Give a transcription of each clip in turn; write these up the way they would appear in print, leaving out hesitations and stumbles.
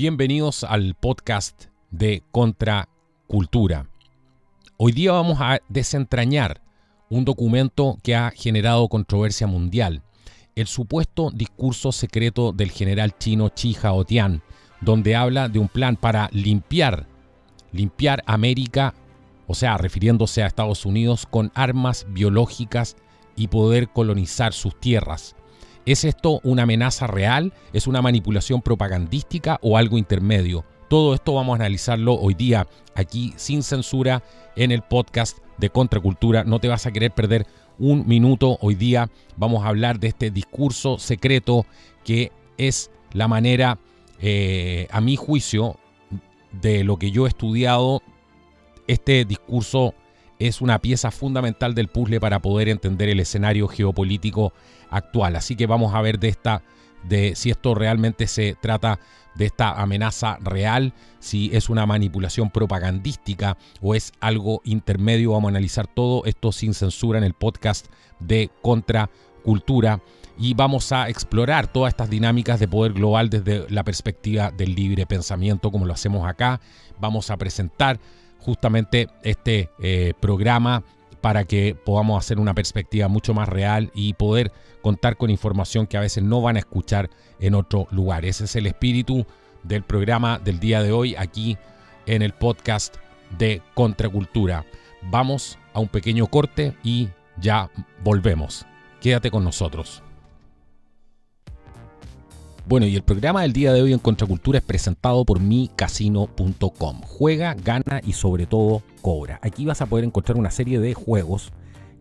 Bienvenidos al podcast de Contracultura. Hoy día vamos a desentrañar un documento que ha generado controversia mundial, el supuesto discurso secreto del general chino Chi Haotian, donde habla de un plan para limpiar América, o sea, refiriéndose a Estados Unidos, con armas biológicas y poder colonizar sus tierras. ¿Es esto una amenaza real? ¿Es una manipulación propagandística o algo intermedio? Todo esto vamos a analizarlo hoy día aquí sin censura en el podcast de Contracultura. No te vas a querer perder un minuto. Hoy día vamos a hablar de este discurso secreto que es la manera, a mi juicio, de lo que yo he estudiado. Este discurso es una pieza fundamental del puzzle para poder entender el escenario geopolítico actual. Así que vamos a ver de si esto realmente se trata de esta amenaza real, si es una manipulación propagandística o es algo intermedio. Vamos a analizar todo esto sin censura en el podcast de Contracultura y vamos a explorar todas estas dinámicas de poder global desde la perspectiva del libre pensamiento, como lo hacemos acá. Vamos a presentar justamente este programa para que podamos hacer una perspectiva mucho más real y poder contar con información que a veces no van a escuchar en otro lugar. Ese es el espíritu del programa del día de hoy aquí en el podcast de Contracultura. Vamos a un pequeño corte y ya volvemos. Quédate con nosotros. Bueno, y el programa del día de hoy en Contracultura es presentado por micasino.com. Juega, gana y sobre todo cobra. Aquí vas a poder encontrar una serie de juegos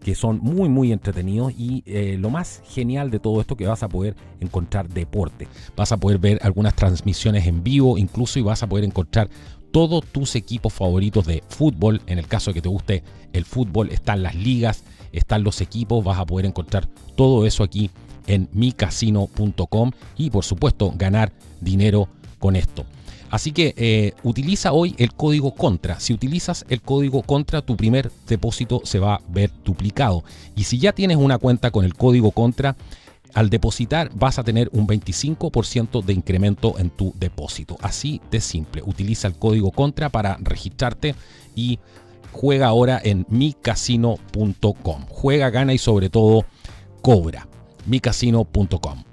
que son muy entretenidos y lo más genial de todo esto que vas a poder encontrar deporte. Vas a poder ver algunas transmisiones en vivo incluso y vas a poder encontrar todos tus equipos favoritos de fútbol. En el caso de que te guste el fútbol, están las ligas, están los equipos, vas a poder encontrar todo eso aquí en micasino.com y por supuesto ganar dinero con esto. Así que utiliza hoy el código CONTRA. Si utilizas el código CONTRA, tu primer depósito se va a ver duplicado. Y si ya tienes una cuenta con el código CONTRA, al depositar vas a tener un 25% de incremento en tu depósito. Así de simple. Utiliza el código CONTRA para registrarte y juega ahora en micasino.com. Juega, gana y sobre todo cobra. micasino.com.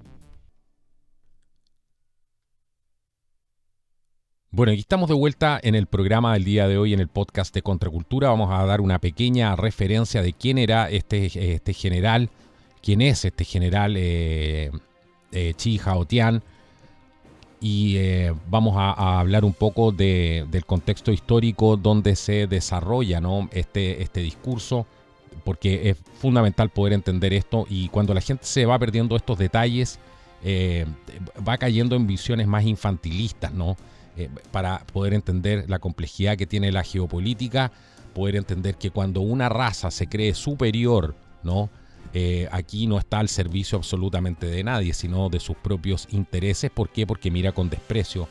Bueno, aquí estamos de vuelta en el programa del día de hoy, en el podcast de Contracultura. Vamos a dar una pequeña referencia de quién era este general, quién es este general Chi Haotian, y vamos a hablar un poco del contexto histórico donde se desarrolla, ¿no? este discurso, porque es fundamental poder entender esto, y cuando la gente se va perdiendo estos detalles, va cayendo en visiones más infantilistas, ¿no? Para poder entender la complejidad que tiene la geopolítica, poder entender que cuando una raza se cree superior, ¿no? Aquí no está al servicio absolutamente de nadie, sino de sus propios intereses. ¿Por qué? Porque mira con desprecio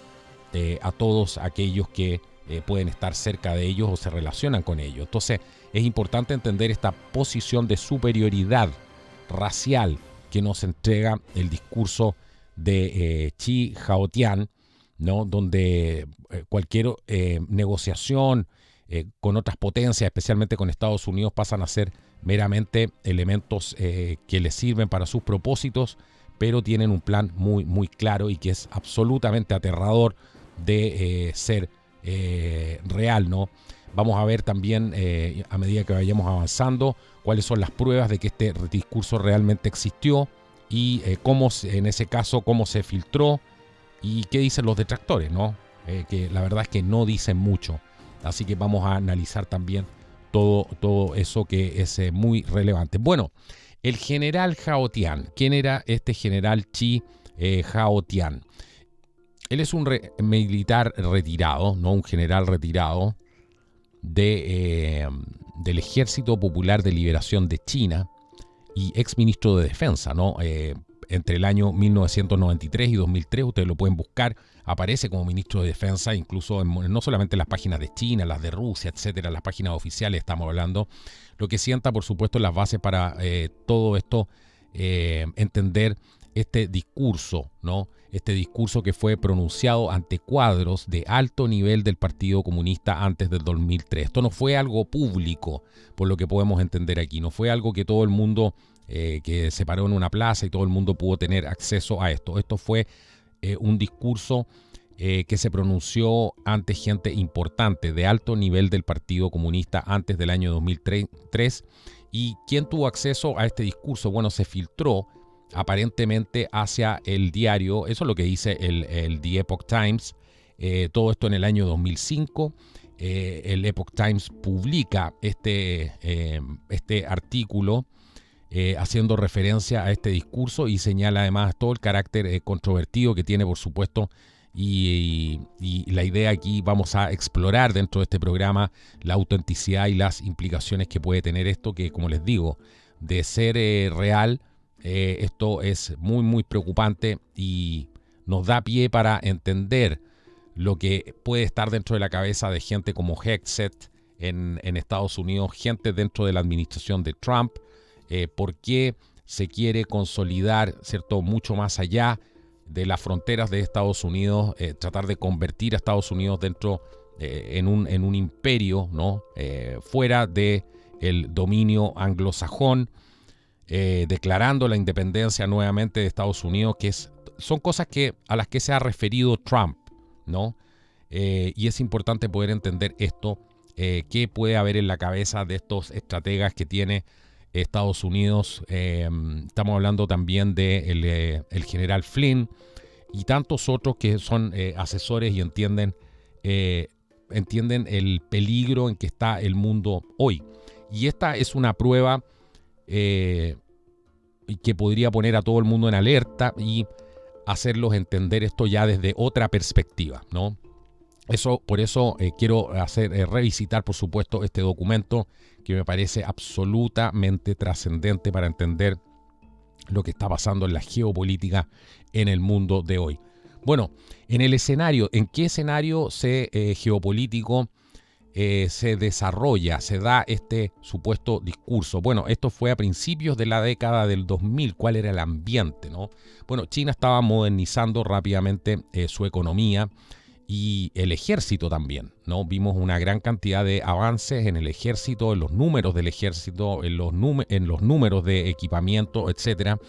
a todos aquellos que pueden estar cerca de ellos o se relacionan con ellos. Entonces es importante entender esta posición de superioridad racial que nos entrega el discurso de Chi Haotian, ¿no? Donde cualquier negociación con otras potencias, especialmente con Estados Unidos, pasan a ser meramente elementos que les sirven para sus propósitos, pero tienen un plan muy claro y que es absolutamente aterrador de ser real, ¿no? Vamos a ver también, a medida que vayamos avanzando, cuáles son las pruebas de que este discurso realmente existió y cómo, en ese caso, cómo se filtró y qué dicen los detractores, ¿no? Que la verdad es que no dicen mucho. Así que vamos a analizar también todo eso que es muy relevante. Bueno, el general Haotian. ¿Quién era este general Chi Haotian? Él es un militar retirado, no un general retirado del Ejército Popular de Liberación de China y ex ministro de Defensa, ¿no? Entre el año 1993 y 2003, ustedes lo pueden buscar, aparece como ministro de Defensa, incluso no solamente en las páginas de China, las de Rusia, etcétera, las páginas oficiales estamos hablando, lo que sienta, por supuesto, las bases para todo esto, entender este discurso, ¿no? Este discurso que fue pronunciado ante cuadros de alto nivel del Partido Comunista antes del 2003. Esto no fue algo público, por lo que podemos entender aquí. No fue algo que todo el mundo que se paró en una plaza y todo el mundo pudo tener acceso a esto. Esto fue un discurso que se pronunció ante gente importante de alto nivel del Partido Comunista antes del año 2003. ¿Y quién tuvo acceso a este discurso? Bueno, se filtró aparentemente hacia el diario, eso es lo que dice el The Epoch Times, todo esto en el año 2005. El Epoch Times publica este artículo haciendo referencia a este discurso y señala además todo el carácter controvertido que tiene, por supuesto, y la idea aquí vamos a explorar dentro de este programa la autenticidad y las implicaciones que puede tener esto, que como les digo, de ser real, esto es muy muy preocupante y nos da pie para entender lo que puede estar dentro de la cabeza de gente como Hegseth en Estados Unidos, gente dentro de la administración de Trump, por qué se quiere consolidar, ¿cierto?, mucho más allá de las fronteras de Estados Unidos, tratar de convertir a Estados Unidos dentro en un imperio, ¿no? Fuera de el dominio anglosajón, declarando la independencia nuevamente de Estados Unidos, son cosas a las que se ha referido Trump, ¿no? Y es importante poder entender esto, qué puede haber en la cabeza de estos estrategas que tiene Estados Unidos. Estamos hablando también de el general Flynn y tantos otros que son asesores y entienden el peligro en que está el mundo hoy. Y esta es una prueba que podría poner a todo el mundo en alerta y hacerlos entender esto ya desde otra perspectiva, ¿no? Por eso quiero revisitar, por supuesto, este documento que me parece absolutamente trascendente para entender lo que está pasando en la geopolítica en el mundo de hoy. Bueno, ¿en qué escenario geopolítico se desarrolla, se da este supuesto discurso? Bueno, esto fue a principios de la década del 2000. ¿Cuál era el ambiente, no? Bueno, China estaba modernizando rápidamente su economía y el ejército también, ¿no? Vimos una gran cantidad de avances en el ejército, en los números del ejército, en los números de equipamiento, etcétera.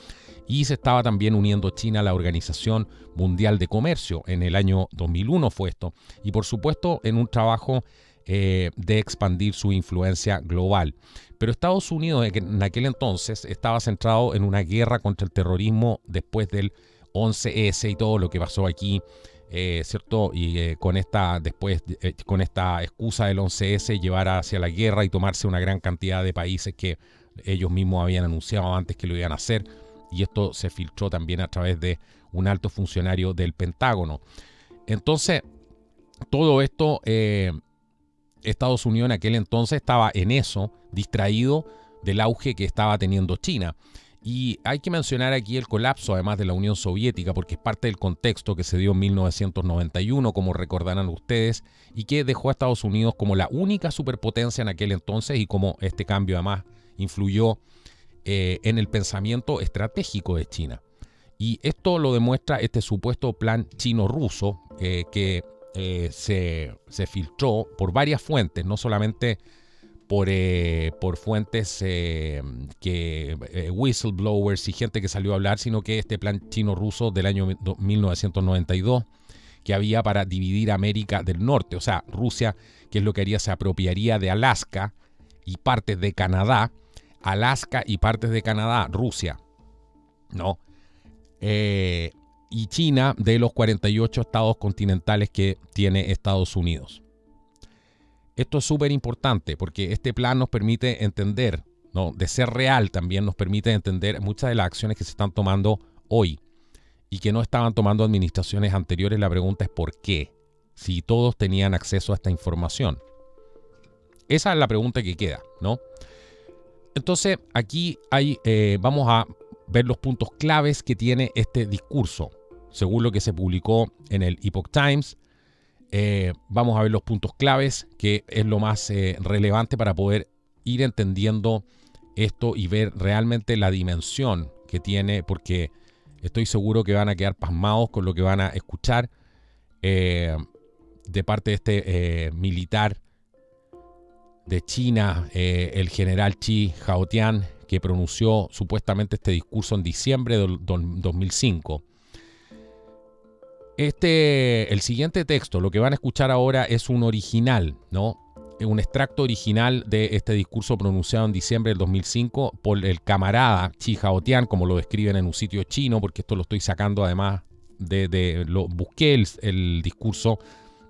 Y se estaba también uniendo China a la Organización Mundial de Comercio. En el año 2001 fue esto. Y por supuesto en un trabajo de expandir su influencia global. Pero Estados Unidos en aquel entonces estaba centrado en una guerra contra el terrorismo después del 11S y todo lo que pasó aquí, ¿cierto? Y con esta excusa del 11S llevar hacia la guerra y tomarse una gran cantidad de países que ellos mismos habían anunciado antes que lo iban a hacer. Y esto se filtró también a través de un alto funcionario del Pentágono. Entonces, todo esto, Estados Unidos en aquel entonces estaba en eso, distraído del auge que estaba teniendo China. Y hay que mencionar aquí el colapso, además de la Unión Soviética, porque es parte del contexto que se dio en 1991, como recordarán ustedes, y que dejó a Estados Unidos como la única superpotencia en aquel entonces, y como este cambio además influyó en el pensamiento estratégico de China. Y esto lo demuestra este supuesto plan chino-ruso que se filtró por varias fuentes, no solamente por fuentes whistleblowers y gente que salió a hablar, sino que este plan chino-ruso del año 1992 que había para dividir América del Norte. O sea, Rusia, ¿qué es lo que haría? Se apropiaría de Alaska y partes de Canadá. Alaska y partes de Canadá, Rusia, ¿no? Y China de los 48 estados continentales que tiene Estados Unidos. Esto es súper importante porque este plan nos permite entender, ¿no? De ser real también nos permite entender muchas de las acciones que se están tomando hoy y que no estaban tomando administraciones anteriores. La pregunta es ¿por qué? Si todos tenían acceso a esta información. Esa es la pregunta que queda, ¿no? Entonces aquí vamos a ver los puntos claves que tiene este discurso. Según lo que se publicó en el Epoch Times, vamos a ver los puntos claves, que es lo más relevante para poder ir entendiendo esto y ver realmente la dimensión que tiene, porque Estoy seguro que van a quedar pasmados con lo que van a escuchar de parte de este militar de China, el general Chi Haotian, que pronunció supuestamente este discurso en diciembre del 2005. El siguiente texto, lo que van a escuchar ahora, es un original, ¿no? Un extracto original de este discurso pronunciado en diciembre del 2005 por el camarada Chi Haotian, como lo describen en un sitio chino, porque esto lo estoy sacando además busqué el discurso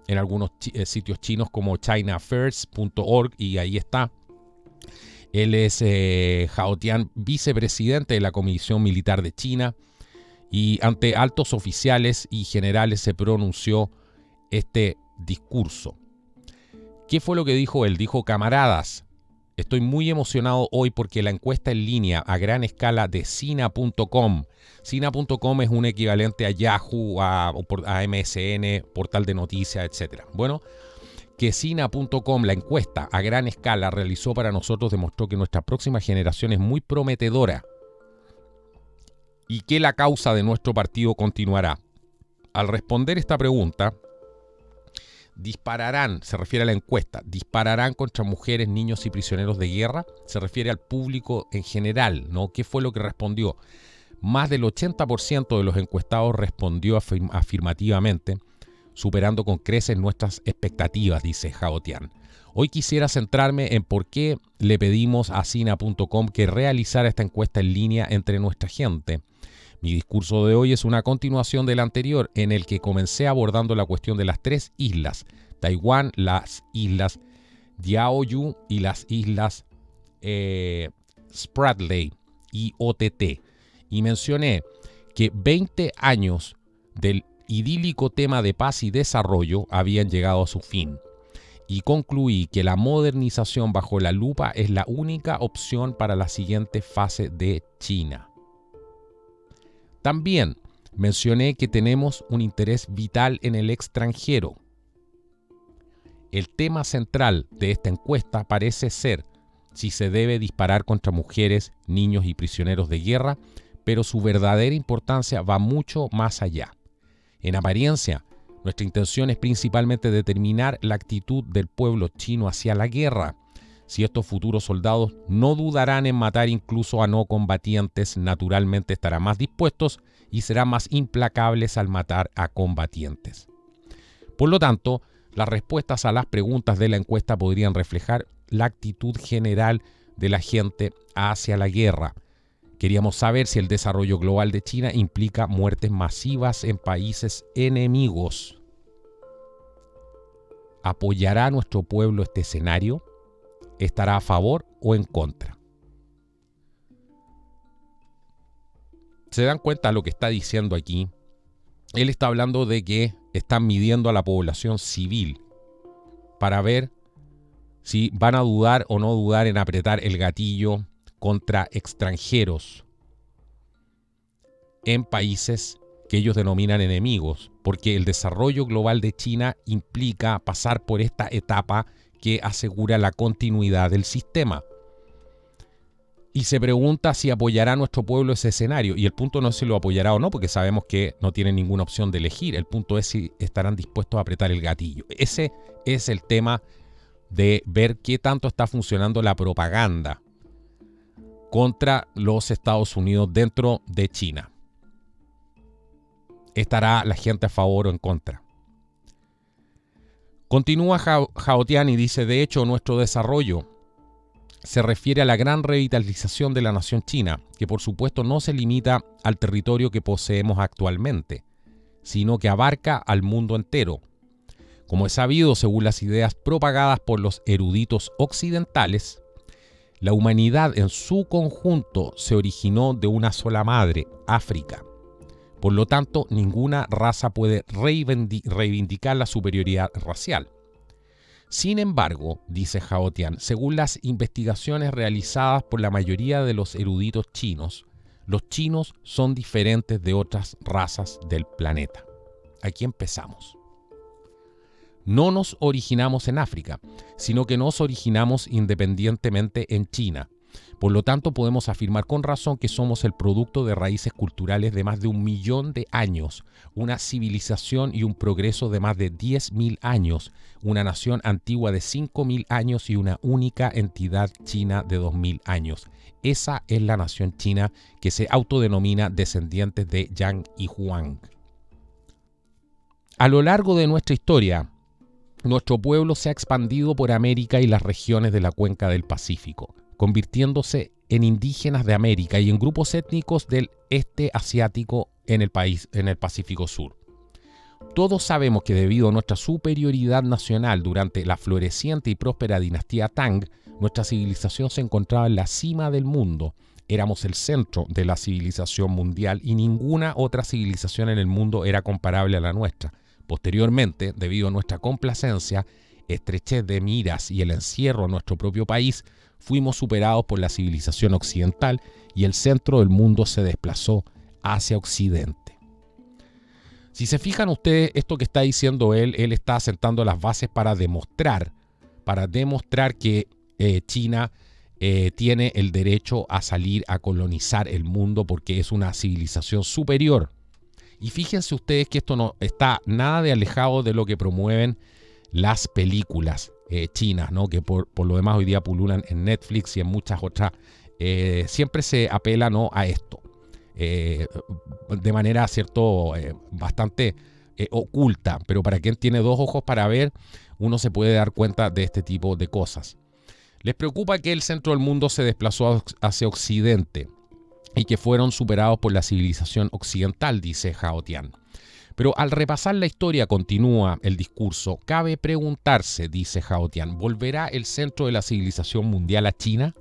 en algunos sitios chinos como chinaaffairs.org y ahí está. Él es Haotian, vicepresidente de la Comisión Militar de China, y ante altos oficiales y generales se pronunció este discurso. ¿Qué fue lo que dijo él? Dijo: camaradas, estoy muy emocionado hoy porque la encuesta en línea a gran escala de Sina.com. Sina.com es un equivalente a Yahoo, a MSN, portal de noticias, etc. Bueno, que Sina.com, la encuesta a gran escala, realizó para nosotros demostró que nuestra próxima generación es muy prometedora y que la causa de nuestro partido continuará. Al responder esta pregunta, dispararán, se refiere a la encuesta, dispararán contra mujeres, niños y prisioneros de guerra, se refiere al público en general, ¿no? ¿Qué fue lo que respondió? Más del 80% de los encuestados respondió afirmativamente, superando con creces nuestras expectativas, dice Haotian. Hoy quisiera centrarme en por qué le pedimos a Sina.com que realizara esta encuesta en línea entre nuestra gente. Mi discurso de hoy es una continuación del anterior, en el que comencé abordando la cuestión de las tres islas: Taiwán, las islas Diaoyu y las islas Spratly y OTT. Y mencioné que 20 años del idílico tema de paz y desarrollo habían llegado a su fin. Y concluí que la modernización bajo la lupa es la única opción para la siguiente fase de China. También mencioné que tenemos un interés vital en el extranjero. El tema central de esta encuesta parece ser si se debe disparar contra mujeres, niños y prisioneros de guerra, pero su verdadera importancia va mucho más allá. En apariencia, nuestra intención es principalmente determinar la actitud del pueblo chino hacia la guerra. Si estos futuros soldados no dudarán en matar incluso a no combatientes, naturalmente estarán más dispuestos y serán más implacables al matar a combatientes. Por lo tanto, las respuestas a las preguntas de la encuesta podrían reflejar la actitud general de la gente hacia la guerra. Queríamos saber si el desarrollo global de China implica muertes masivas en países enemigos. ¿Apoyará a nuestro pueblo este escenario? ¿Estará a favor o en contra? ¿Se dan cuenta de lo que está diciendo aquí? Él está hablando de que están midiendo a la población civil para ver si van a dudar o no dudar en apretar el gatillo contra extranjeros en países que ellos denominan enemigos, porque el desarrollo global de China implica pasar por esta etapa que asegura la continuidad del sistema. Y se pregunta si apoyará a nuestro pueblo ese escenario. Y el punto no es si lo apoyará o no, porque sabemos que no tienen ninguna opción de elegir. El punto es si estarán dispuestos a apretar el gatillo. Ese es el tema de ver qué tanto está funcionando la propaganda contra los Estados Unidos dentro de China. ¿Estará la gente a favor o en contra? Continúa Haotian y dice: de hecho, nuestro desarrollo se refiere a la gran revitalización de la nación china, que por supuesto no se limita al territorio que poseemos actualmente, sino que abarca al mundo entero. Como es sabido, según las ideas propagadas por los eruditos occidentales, la humanidad en su conjunto se originó de una sola madre, África. Por lo tanto, ninguna raza puede reivindicar la superioridad racial. Sin embargo, dice Haotian, según las investigaciones realizadas por la mayoría de los eruditos chinos, los chinos son diferentes de otras razas del planeta. Aquí empezamos. No nos originamos en África, sino que nos originamos independientemente en China. Por lo tanto, podemos afirmar con razón que somos el producto de raíces culturales de más de 1.000.000 de años, una civilización y un progreso de más de 10.000 años, una nación antigua de 5.000 años y una única entidad china de 2.000 años. Esa es la nación china que se autodenomina descendientes de Yang y Huang. A lo largo de nuestra historia, nuestro pueblo se ha expandido por América y las regiones de la cuenca del Pacífico, convirtiéndose en indígenas de América y en grupos étnicos del este asiático en el Pacífico Sur. Todos sabemos que debido a nuestra superioridad nacional durante la floreciente y próspera dinastía Tang, nuestra civilización se encontraba en la cima del mundo. Éramos el centro de la civilización mundial y ninguna otra civilización en el mundo era comparable a la nuestra. Posteriormente, debido a nuestra complacencia, estrechez de miras y el encierro en nuestro propio país, fuimos superados por la civilización occidental y el centro del mundo se desplazó hacia Occidente. Si se fijan ustedes, esto que está diciendo él está sentando las bases para demostrar que China tiene el derecho a salir a colonizar el mundo porque es una civilización superior. Y fíjense ustedes que esto no está nada de alejado de lo que promueven las películas chinas, ¿no? Que por lo demás hoy día pululan en Netflix y en muchas otras. Siempre se apela, ¿no?, a esto. De manera, cierto, bastante oculta, pero para quien tiene dos ojos para ver, uno se puede dar cuenta de este tipo de cosas. Les preocupa que el centro del mundo se desplazó hacia Occidente y que fueron superados por la civilización occidental, dice Hao Tian. Pero al repasar la historia, continúa el discurso, cabe preguntarse, dice Hao Tian, ¿volverá el centro de la civilización mundial a China?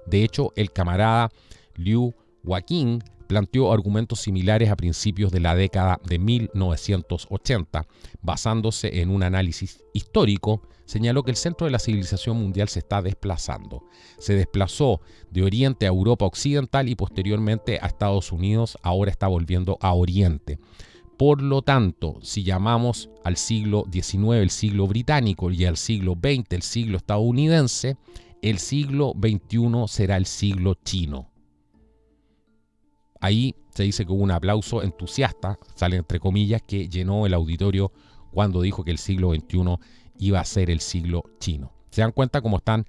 De hecho, el camarada Liu Huaqing planteó argumentos similares a principios de la década de 1980. Basándose en un análisis histórico, señaló que el centro de la civilización mundial se está desplazando. Se desplazó de Oriente a Europa Occidental y posteriormente a Estados Unidos, ahora está volviendo a Oriente. Por lo tanto, si llamamos al siglo XIX el siglo británico y al siglo XX el siglo estadounidense, el siglo XXI será el siglo chino. Ahí se dice que hubo un aplauso entusiasta, sale entre comillas, que llenó el auditorio cuando dijo que el siglo XXI iba a ser el siglo chino. ¿Se dan cuenta cómo están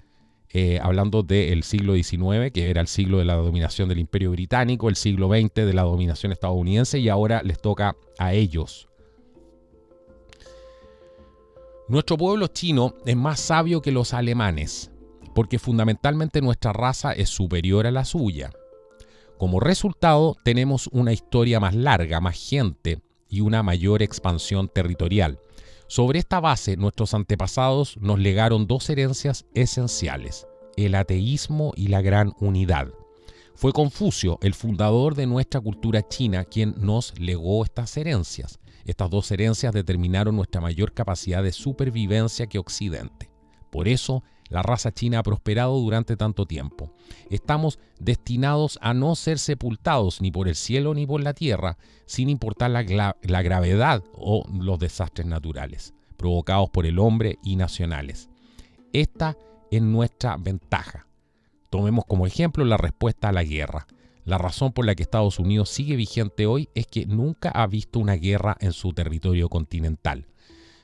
hablando del siglo XIX, que era el siglo de la dominación del Imperio Británico, el siglo XX de la dominación estadounidense, y ahora les toca a ellos? Nuestro pueblo chino es más sabio que los alemanes, porque fundamentalmente nuestra raza es superior a la suya. Como resultado, tenemos una historia más larga, más gente y una mayor expansión territorial. Sobre esta base, nuestros antepasados nos legaron dos herencias esenciales: el ateísmo y la gran unidad. Fue Confucio, el fundador de nuestra cultura china, quien nos legó estas herencias. Estas dos herencias determinaron nuestra mayor capacidad de supervivencia que Occidente. Por eso, la raza china ha prosperado durante tanto tiempo. Estamos destinados a no ser sepultados ni por el cielo ni por la tierra, sin importar la gravedad o los desastres naturales provocados por el hombre y nacionales. Esta es nuestra ventaja. Tomemos como ejemplo la respuesta a la guerra. La razón por la que Estados Unidos sigue vigente hoy es que nunca ha visto una guerra en su territorio continental.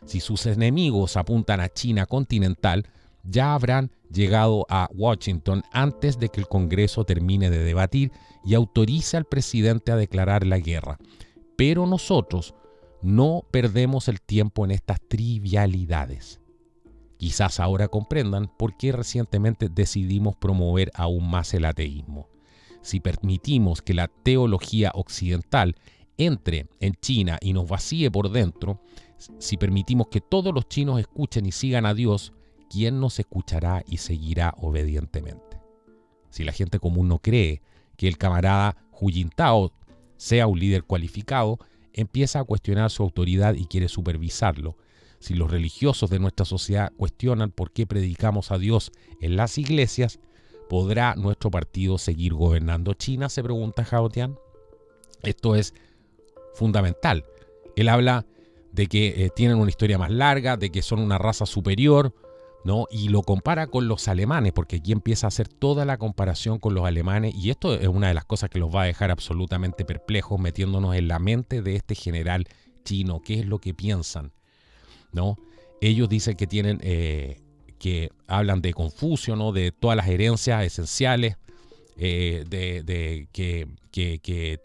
Si sus enemigos apuntan a China continental, ya habrán llegado a Washington antes de que el Congreso termine de debatir y autorice al presidente a declarar la guerra. Pero nosotros no perdemos el tiempo en estas trivialidades. Quizás ahora comprendan por qué recientemente decidimos promover aún más el ateísmo. Si permitimos que la teología occidental entre en China y nos vacíe por dentro, si permitimos que todos los chinos escuchen y sigan a Dios, ¿quién nos escuchará y seguirá obedientemente? Si la gente común no cree que el camarada Hu Jintao sea un líder cualificado, empieza a cuestionar su autoridad y quiere supervisarlo. Si los religiosos de nuestra sociedad cuestionan por qué predicamos a Dios en las iglesias, ¿podrá nuestro partido seguir gobernando China?, se pregunta Hao Tian. Esto es fundamental. Él habla de que tienen una historia más larga, de que son una raza superior, ¿no? Y lo compara con los alemanes, porque aquí empieza a hacer toda la comparación con los alemanes, y esto es una de las cosas que los va a dejar absolutamente perplejos, metiéndonos en la mente de este general chino, qué es lo que piensan, ¿no? Ellos dicen que tienen, que hablan de Confucio, ¿no? De todas las herencias esenciales que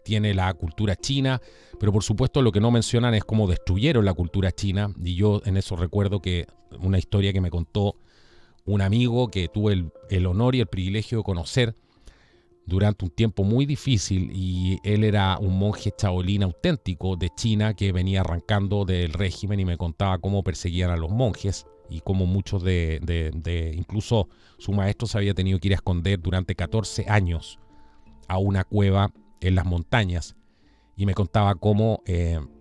tiene la cultura china, pero por supuesto lo que no mencionan es cómo destruyeron la cultura china, y yo en eso recuerdo que una historia que me contó un amigo que tuve el honor y el privilegio de conocer durante un tiempo muy difícil, y él era un monje chaolín auténtico de China que venía arrancando del régimen, y me contaba cómo perseguían a los monjes y cómo muchos incluso su maestro se había tenido que ir a esconder durante 14 años a una cueva en las montañas, y me contaba cómo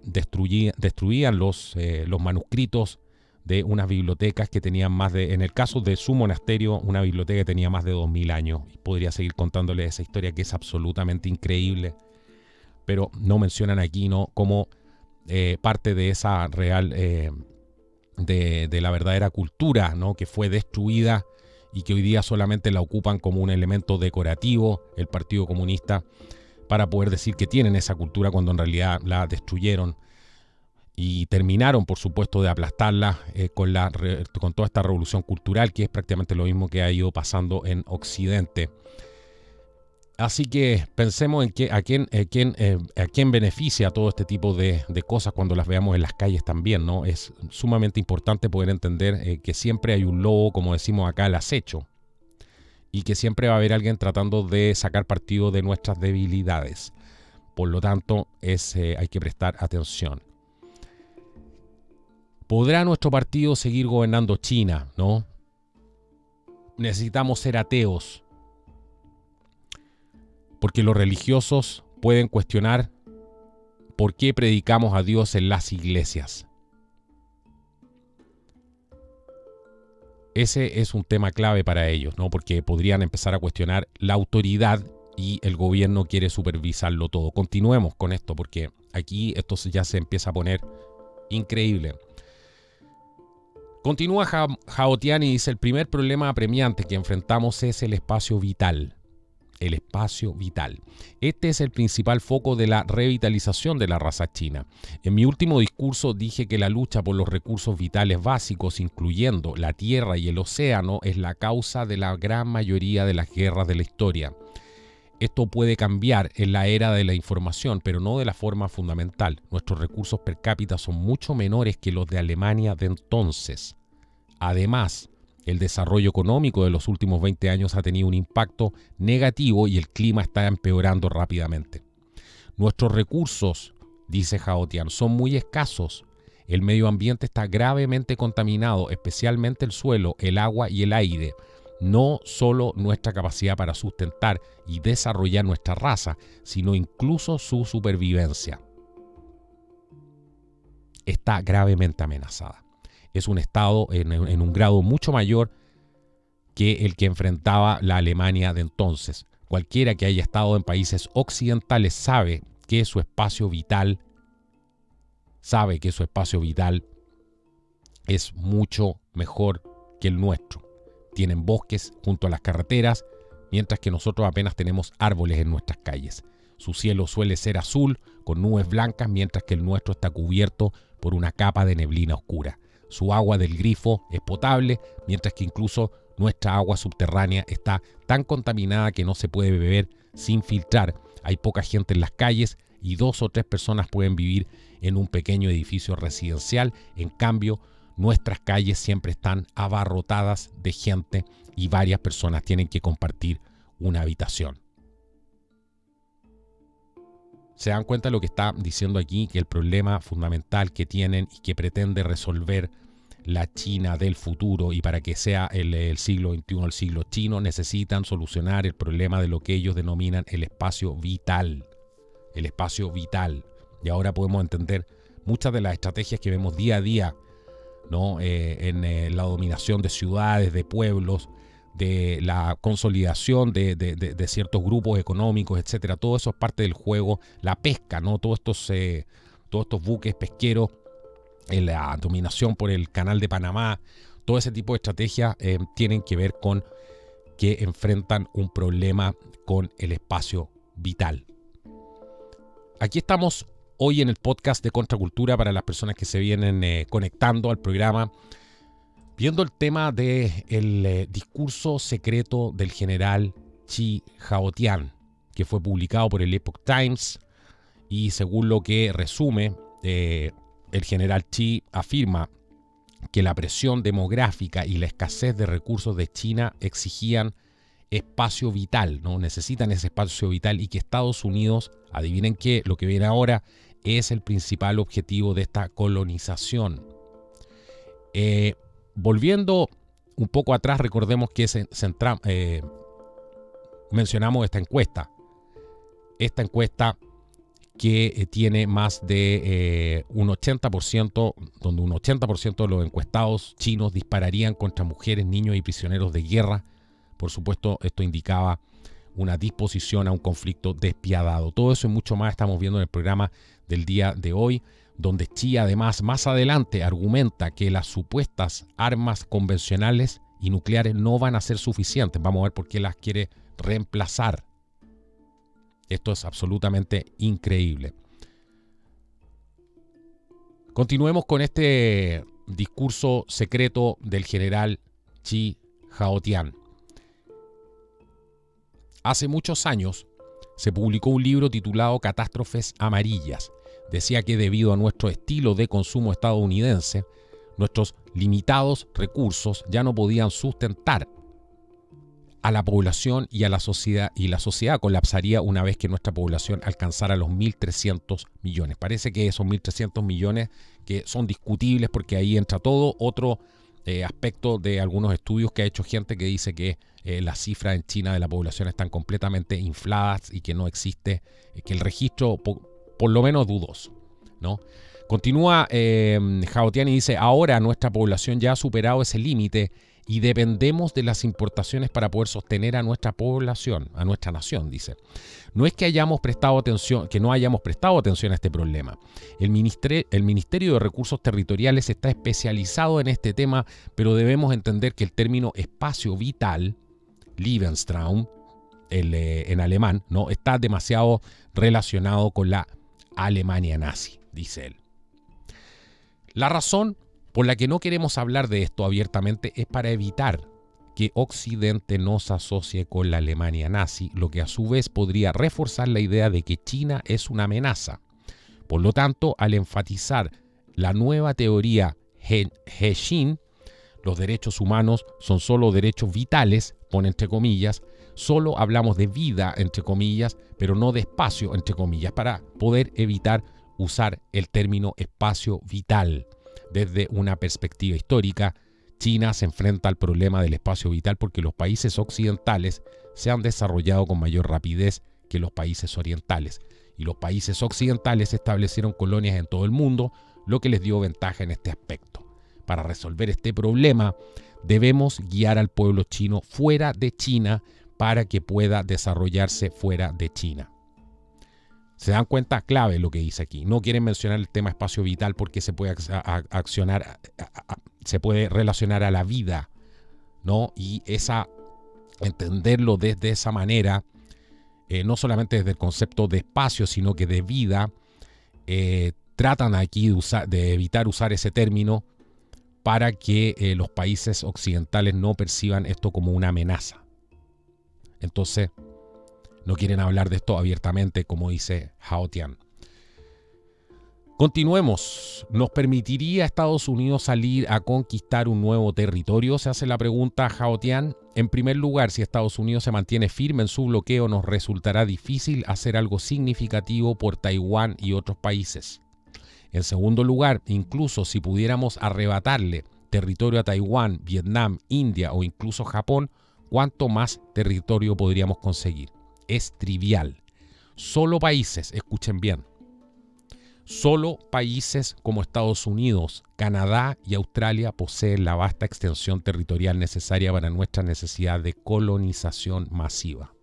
destruían los manuscritos de unas bibliotecas que tenían en el caso de su monasterio, una biblioteca que tenía más de 2000 años. Y podría seguir contándole esa historia que es absolutamente increíble, pero no mencionan aquí, ¿no?, cómo parte de esa real, de la verdadera cultura, ¿no?, que fue destruida y que hoy día solamente la ocupan como un elemento decorativo el Partido Comunista para poder decir que tienen esa cultura, cuando en realidad la destruyeron. Y terminaron, por supuesto, de aplastarla con toda esta revolución cultural, que es prácticamente lo mismo que ha ido pasando en Occidente. Así que pensemos en a quién beneficia todo este tipo de cosas cuando las veamos en las calles también, ¿no? Es sumamente importante poder entender que siempre hay un lobo, como decimos acá, al acecho, y que siempre va a haber alguien tratando de sacar partido de nuestras debilidades. Por lo tanto, hay que prestar atención. ¿Podrá nuestro partido seguir gobernando China, no? Necesitamos ser ateos, porque los religiosos pueden cuestionar por qué predicamos a Dios en las iglesias. Ese es un tema clave para ellos, ¿no? Porque podrían empezar a cuestionar la autoridad y el gobierno quiere supervisarlo todo. Continuemos con esto, porque aquí esto ya se empieza a poner increíble. Continúa Hao Tian y dice: el primer problema apremiante que enfrentamos es el espacio vital. El espacio vital. Este es el principal foco de la revitalización de la raza china. En mi último discurso dije que la lucha por los recursos vitales básicos, incluyendo la tierra y el océano, es la causa de la gran mayoría de las guerras de la historia. Esto puede cambiar en la era de la información, pero no de la forma fundamental. Nuestros recursos per cápita son mucho menores que los de Alemania de entonces. Además, el desarrollo económico de los últimos 20 años ha tenido un impacto negativo y el clima está empeorando rápidamente. Nuestros recursos, dice Hao Tian, son muy escasos. El medio ambiente está gravemente contaminado, especialmente el suelo, el agua y el aire. No solo nuestra capacidad para sustentar y desarrollar nuestra raza, sino incluso su supervivencia está gravemente amenazada. Es un estado en un grado mucho mayor que el que enfrentaba la Alemania de entonces. Cualquiera que haya estado en países occidentales sabe que su espacio vital es mucho mejor que el nuestro. Tienen bosques junto a las carreteras, mientras que nosotros apenas tenemos árboles en nuestras calles. Su cielo suele ser azul, con nubes blancas, mientras que el nuestro está cubierto por una capa de neblina oscura. Su agua del grifo es potable, mientras que incluso nuestra agua subterránea está tan contaminada que no se puede beber sin filtrar. Hay poca gente en las calles y 2 o 3 personas pueden vivir en un pequeño edificio residencial. En cambio, nuestras calles siempre están abarrotadas de gente y varias personas tienen que compartir una habitación. ¿Se dan cuenta de lo que está diciendo aquí? Que el problema fundamental que tienen y que pretende resolver la China del futuro, y para que sea el siglo XXI, el siglo chino, necesitan solucionar el problema de lo que ellos denominan el espacio vital. El espacio vital. Y ahora podemos entender muchas de las estrategias que vemos día a día, ¿no? En la dominación de ciudades, de pueblos, de la consolidación de ciertos grupos económicos, etcétera. Todo eso es parte del juego. La pesca, ¿no? Todos estos buques pesqueros, la dominación por el canal de Panamá, Todo ese tipo de estrategias tienen que ver con que enfrentan un problema con el espacio vital. Aquí estamos hoy en el podcast de Contracultura para las personas que se vienen conectando al programa, viendo el tema del discurso secreto del general Chi Haotian, que fue publicado por el Epoch Times, y según lo que resume, el general Chi afirma que la presión demográfica y la escasez de recursos de China exigían espacio vital, ¿no? Necesitan ese espacio vital y que Estados Unidos, adivinen qué, lo que viene ahora, es el principal objetivo de esta colonización. Volviendo un poco atrás, recordemos que mencionamos esta encuesta. Esta encuesta que tiene más de un 80%, donde un 80% de los encuestados chinos dispararían contra mujeres, niños y prisioneros de guerra. Por supuesto, esto indicaba una disposición a un conflicto despiadado. Todo eso y mucho más estamos viendo en el programa del día de hoy, donde Xi además más adelante argumenta que las supuestas armas convencionales y nucleares no van a ser suficientes. Vamos a ver por qué las quiere reemplazar. Esto es absolutamente increíble. Continuemos con este discurso secreto del general Chi Haotian. Hace muchos años se publicó un libro titulado Catástrofes Amarillas. Decía que debido a nuestro estilo de consumo estadounidense, nuestros limitados recursos ya no podían sustentar a la población y a la sociedad, y la sociedad colapsaría una vez que nuestra población alcanzara los 1.300 millones. Parece que esos 1.300 millones que son discutibles porque ahí entra todo otro aspecto de algunos estudios que ha hecho gente que dice que las cifras en China de la población están completamente infladas y que no existe, que el registro por lo menos dudoso, ¿no? Continúa Haotian y dice, ahora nuestra población ya ha superado ese límite y dependemos de las importaciones para poder sostener a nuestra población, a nuestra nación, dice. No es que no hayamos prestado atención a este problema. El Ministerio de Recursos Territoriales está especializado en este tema, pero debemos entender que el término espacio vital, Lebensraum, en alemán, ¿no?, está demasiado relacionado con la Alemania nazi, dice él. La razón por la que no queremos hablar de esto abiertamente es para evitar que Occidente nos asocie con la Alemania nazi, lo que a su vez podría reforzar la idea de que China es una amenaza. Por lo tanto, al enfatizar la nueva teoría He-Xin, los derechos humanos son solo derechos vitales, pone entre comillas, solo hablamos de vida, entre comillas, pero no de espacio, entre comillas, para poder evitar usar el término espacio vital. Desde una perspectiva histórica, China se enfrenta al problema del espacio vital porque los países occidentales se han desarrollado con mayor rapidez que los países orientales. Y los países occidentales establecieron colonias en todo el mundo, lo que les dio ventaja en este aspecto. Para resolver este problema, debemos guiar al pueblo chino fuera de China para que pueda desarrollarse fuera de China. ¿Se dan cuenta? Clave lo que dice aquí. No quieren mencionar el tema espacio vital porque se puede se puede relacionar a la vida, ¿no? Y entenderlo desde esa manera, no solamente desde el concepto de espacio, sino que de vida, tratan aquí de evitar usar ese término para que los países occidentales no perciban esto como una amenaza. Entonces, no quieren hablar de esto abiertamente, como dice Haotian. Continuemos. ¿Nos permitiría Estados Unidos salir a conquistar un nuevo territorio? Se hace la pregunta a Haotian. En primer lugar, si Estados Unidos se mantiene firme en su bloqueo, nos resultará difícil hacer algo significativo por Taiwán y otros países. En segundo lugar, incluso si pudiéramos arrebatarle territorio a Taiwán, Vietnam, India o incluso Japón, ¿cuánto más territorio podríamos conseguir? Es trivial. Solo países, escuchen bien, solo países como Estados Unidos, Canadá y Australia poseen la vasta extensión territorial necesaria para nuestra necesidad de colonización masiva.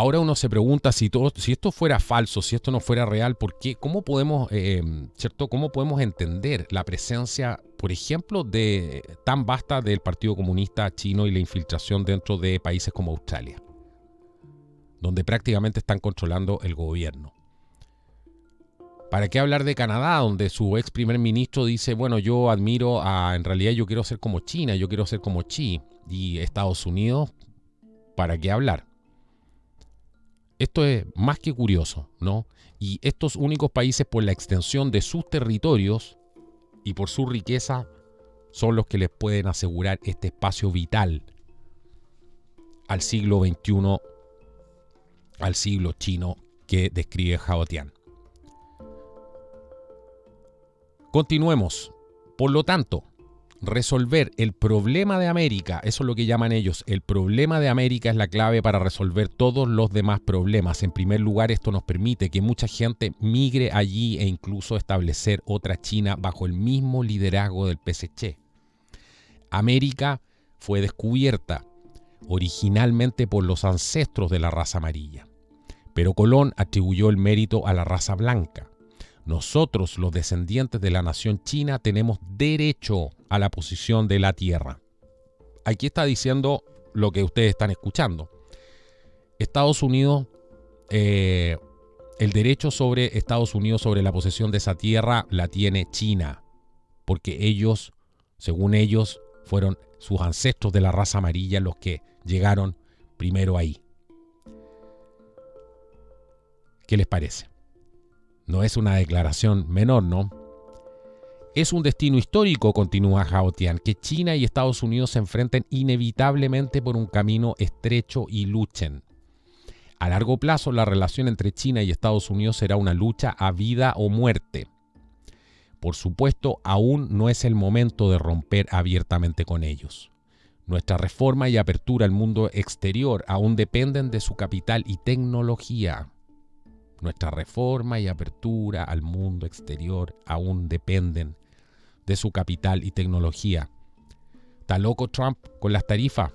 Ahora uno se pregunta si esto fuera falso, si esto no fuera real, ¿por qué? ¿Cómo podemos, cierto? ¿Cómo podemos entender la presencia, por ejemplo, tan vasta del Partido Comunista Chino y la infiltración dentro de países como Australia, donde prácticamente están controlando el gobierno? ¿Para qué hablar de Canadá, donde su ex primer ministro dice, bueno, yo admiro en realidad yo quiero ser como China, yo quiero ser como Xi, y Estados Unidos, ¿para qué hablar? Esto es más que curioso, ¿no? Y estos únicos países, por la extensión de sus territorios y por su riqueza, son los que les pueden asegurar este espacio vital al siglo XXI, al siglo chino que describe Hao Tian. Continuemos. Por lo tanto, resolver el problema de América, eso es lo que llaman ellos, el problema de América es la clave para resolver todos los demás problemas. En primer lugar, esto nos permite que mucha gente migre allí e incluso establecer otra China bajo el mismo liderazgo del PSC. América fue descubierta originalmente por los ancestros de la raza amarilla, pero Colón atribuyó el mérito a la raza blanca. Nosotros, los descendientes de la nación china, tenemos derecho a la posesión de la tierra. Aquí está diciendo lo que ustedes están escuchando. Estados Unidos, el derecho sobre Estados Unidos sobre la posesión de esa tierra la tiene China, porque ellos, según ellos, fueron sus ancestros de la raza amarilla los que llegaron primero ahí. ¿Qué les parece? No es una declaración menor, ¿no? Es un destino histórico, continúa Hao Tian, que China y Estados Unidos se enfrenten inevitablemente por un camino estrecho y luchen. A largo plazo, la relación entre China y Estados Unidos será una lucha a vida o muerte. Por supuesto, aún no es el momento de romper abiertamente con ellos. Nuestra reforma y apertura al mundo exterior aún dependen de su capital y tecnología. Nuestra reforma y apertura al mundo exterior aún dependen de su capital y tecnología. ¿Está loco Trump con las tarifas?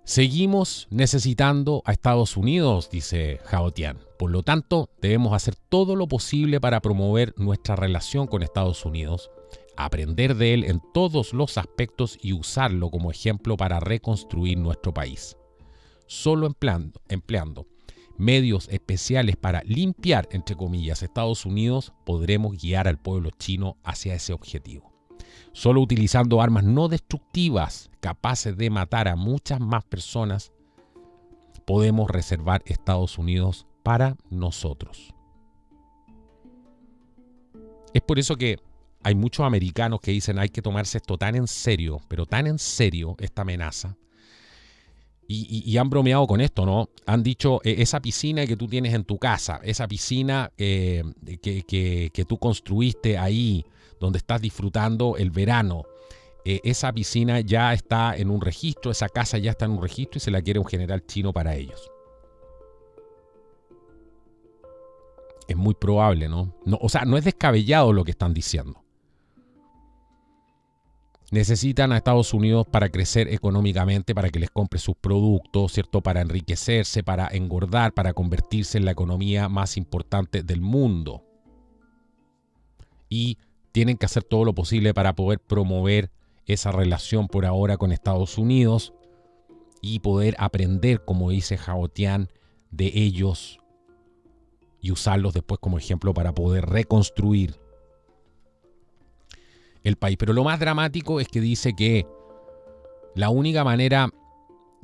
Seguimos necesitando a Estados Unidos, dice Hao Tian. Por lo tanto, debemos hacer todo lo posible para promover nuestra relación con Estados Unidos, aprender de él en todos los aspectos y usarlo como ejemplo para reconstruir nuestro país. Solo empleando medios especiales para limpiar, entre comillas, Estados Unidos, podremos guiar al pueblo chino hacia ese objetivo. Solo utilizando armas no destructivas, capaces de matar a muchas más personas, podemos reservar Estados Unidos para nosotros. Es por eso que hay muchos americanos que dicen hay que tomarse esto tan en serio, pero tan en serio esta amenaza. Y han bromeado con esto, ¿no? Han dicho, esa piscina que tú tienes en tu casa, esa piscina que tú construiste ahí, donde estás disfrutando el verano, esa piscina ya está en un registro, esa casa ya está en un registro y se la quiere un general chino para ellos. Es muy probable, ¿no? O sea, no es descabellado lo que están diciendo. Necesitan a Estados Unidos para crecer económicamente, para que les compre sus productos, ¿cierto? Para enriquecerse, para engordar, para convertirse en la economía más importante del mundo. Y tienen que hacer todo lo posible para poder promover esa relación por ahora con Estados Unidos y poder aprender, como dice Hao Tian, de ellos y usarlos después como ejemplo para poder reconstruir el país. Pero lo más dramático es que dice que la única manera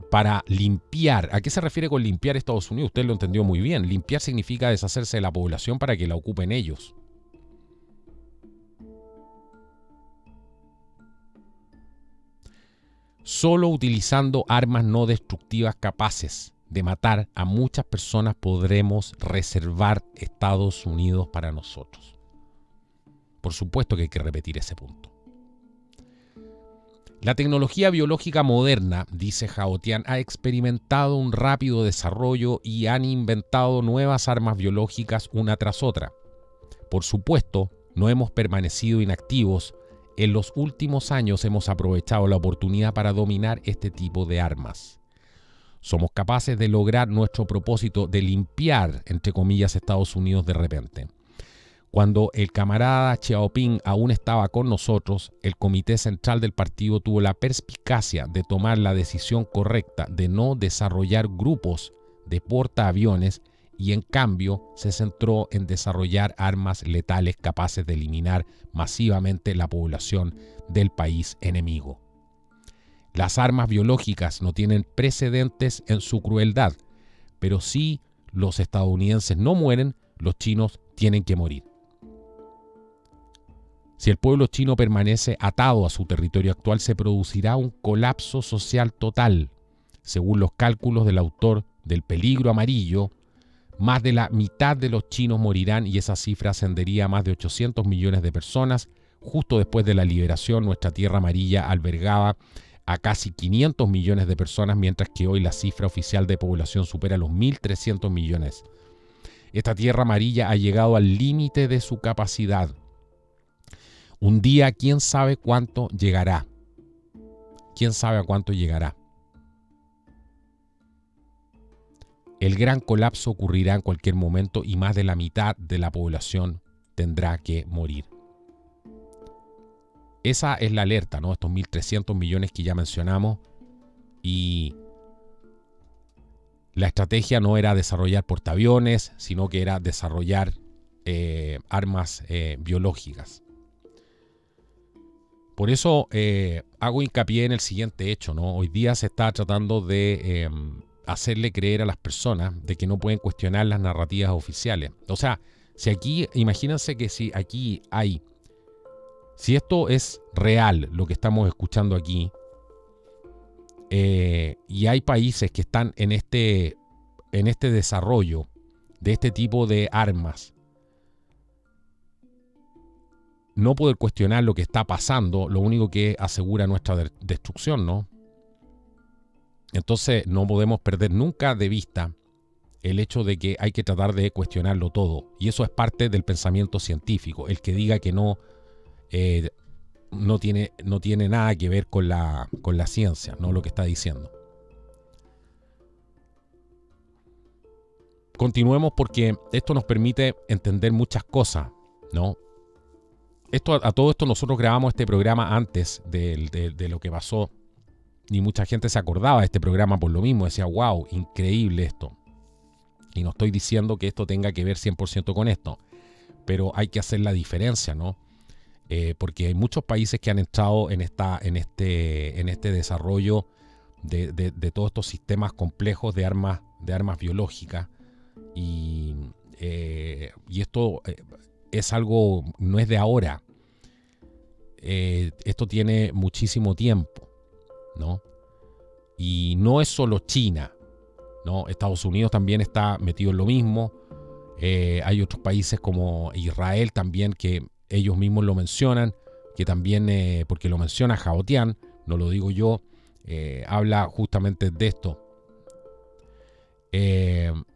para limpiar, ¿a qué se refiere con limpiar Estados Unidos? Usted lo entendió muy bien. Limpiar significa deshacerse de la población para que la ocupen ellos. Solo utilizando armas no destructivas capaces de matar a muchas personas podremos reservar Estados Unidos para nosotros. Por supuesto que hay que repetir ese punto. La tecnología biológica moderna, dice Hao Tian, ha experimentado un rápido desarrollo y han inventado nuevas armas biológicas una tras otra. Por supuesto, no hemos permanecido inactivos. En los últimos años hemos aprovechado la oportunidad para dominar este tipo de armas. somos capaces de lograr nuestro propósito de limpiar, entre comillas, Estados Unidos de repente. Cuando el camarada Xiaoping aún estaba con nosotros, el comité central del partido tuvo la perspicacia de tomar la decisión correcta de no desarrollar grupos de portaaviones y en cambio se centró en desarrollar armas letales capaces de eliminar masivamente la población del país enemigo. Las armas biológicas no tienen precedentes en su crueldad, pero si los estadounidenses no mueren, los chinos tienen que morir. Si el pueblo chino permanece atado a su territorio actual, se producirá un colapso social total. Según los cálculos del autor del Peligro Amarillo, más de la mitad de los chinos morirán y esa cifra ascendería a más de 800 millones de personas. Justo después de la liberación, nuestra Tierra Amarilla albergaba a casi 500 millones de personas, mientras que hoy la cifra oficial de población supera los 1.300 millones. Esta Tierra Amarilla ha llegado al límite de su capacidad. Un día, quién sabe cuánto llegará. ¿Quién sabe a cuánto llegará? El gran colapso ocurrirá en cualquier momento y más de la mitad de la población tendrá que morir. Esa es la alerta, ¿no? Estos 1.300 millones que ya mencionamos. Y la estrategia no era desarrollar portaaviones, sino que era desarrollar armas biológicas. Por eso hago hincapié en el siguiente hecho, ¿no? Hoy día se está tratando de hacerle creer a las personas de que no pueden cuestionar las narrativas oficiales. O sea, si aquí, imagínense que si esto es real, lo que estamos escuchando aquí, y hay países que están en este desarrollo de este tipo de armas, no poder cuestionar lo que está pasando, lo único que asegura nuestra destrucción, ¿no? Entonces no podemos perder nunca de vista el hecho de que hay que tratar de cuestionarlo todo. Y eso es parte del pensamiento científico. El que diga que no tiene nada que ver con la ciencia, no lo que está diciendo. Continuemos porque esto nos permite entender muchas cosas, ¿no? A todo esto nosotros grabamos este programa antes de lo que pasó y mucha gente se acordaba de este programa por lo mismo, decía, wow, increíble esto. Y no estoy diciendo que esto tenga que ver 100% con esto, pero hay que hacer la diferencia, ¿no? Porque hay muchos países que han entrado en este desarrollo de todos estos sistemas complejos de armas biológicas y esto es algo, no es de ahora. Esto tiene muchísimo tiempo, ¿no? Y no es solo China, ¿no? Estados Unidos también está metido en lo mismo. Hay otros países como Israel también que ellos mismos lo mencionan, que también, porque lo menciona Jabotian, no lo digo yo, habla justamente de esto.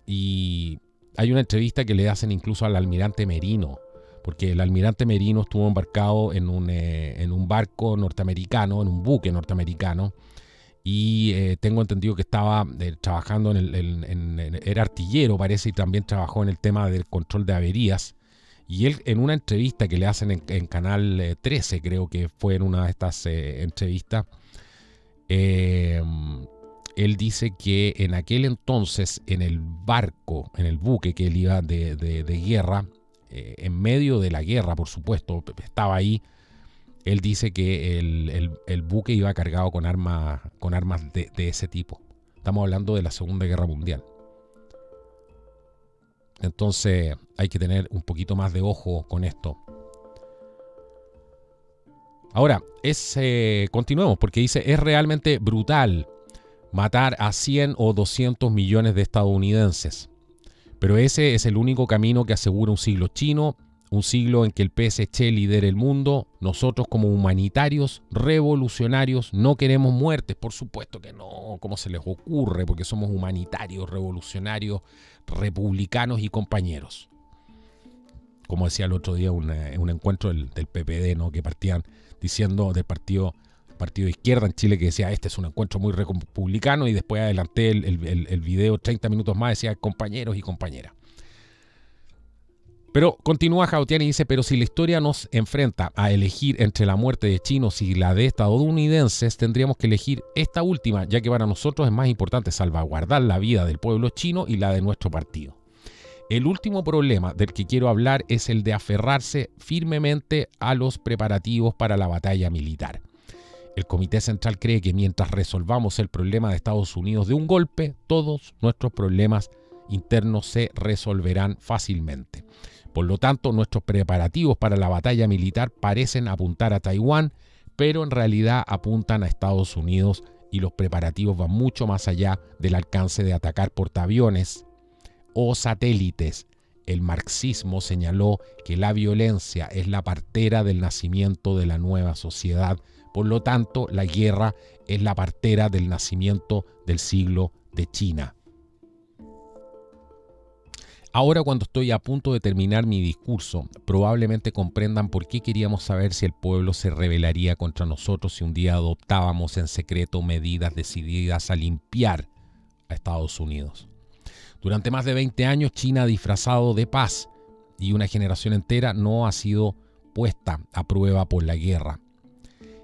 Y hay una entrevista que le hacen incluso al almirante Merino, porque el almirante Merino estuvo embarcado en un barco norteamericano, en un buque norteamericano, y tengo entendido que estaba trabajando era artillero, parece, y también trabajó en el tema del control de averías. Y él, en una entrevista que le hacen en Canal 13, creo que fue en una de estas entrevistas, él dice que en aquel entonces, en el barco, en el buque que él iba de guerra, en medio de la guerra, por supuesto, estaba ahí. Él dice que el buque iba cargado con armas de ese tipo. Estamos hablando de la Segunda Guerra Mundial. Entonces hay que tener un poquito más de ojo con esto. Ahora, continuemos, porque dice, es realmente brutal matar a 100 o 200 millones de estadounidenses. Pero ese es el único camino que asegura un siglo chino, un siglo en que el PSC lidere el mundo. Nosotros como humanitarios, revolucionarios, no queremos muertes. Por supuesto que no, ¿cómo se les ocurre? Porque somos humanitarios, revolucionarios, republicanos y compañeros. Como decía el otro día un encuentro del PPD, ¿no? Que partían diciendo del partido partido de izquierda en Chile que decía este es un encuentro muy republicano, y después adelanté el video 30 minutos más, decía compañeros y compañeras. Pero continúa Jabotian y dice, pero si la historia nos enfrenta a elegir entre la muerte de chinos y la de estadounidenses, tendríamos que elegir esta última, ya que para nosotros es más importante salvaguardar la vida del pueblo chino y la de nuestro partido. El último problema del que quiero hablar es el de aferrarse firmemente a los preparativos para la batalla militar. El Comité Central cree que mientras resolvamos el problema de Estados Unidos de un golpe, todos nuestros problemas internos se resolverán fácilmente. Por lo tanto, nuestros preparativos para la batalla militar parecen apuntar a Taiwán, pero en realidad apuntan a Estados Unidos, y los preparativos van mucho más allá del alcance de atacar portaaviones o satélites. El marxismo señaló que la violencia es la partera del nacimiento de la nueva sociedad. Por lo tanto, la guerra es la partera del nacimiento del siglo de China. Ahora, cuando estoy a punto de terminar mi discurso, probablemente comprendan por qué queríamos saber si el pueblo se rebelaría contra nosotros si un día adoptábamos en secreto medidas decididas a limpiar a Estados Unidos. Durante más de 20 años, China ha disfrazado de paz, y una generación entera no ha sido puesta a prueba por la guerra.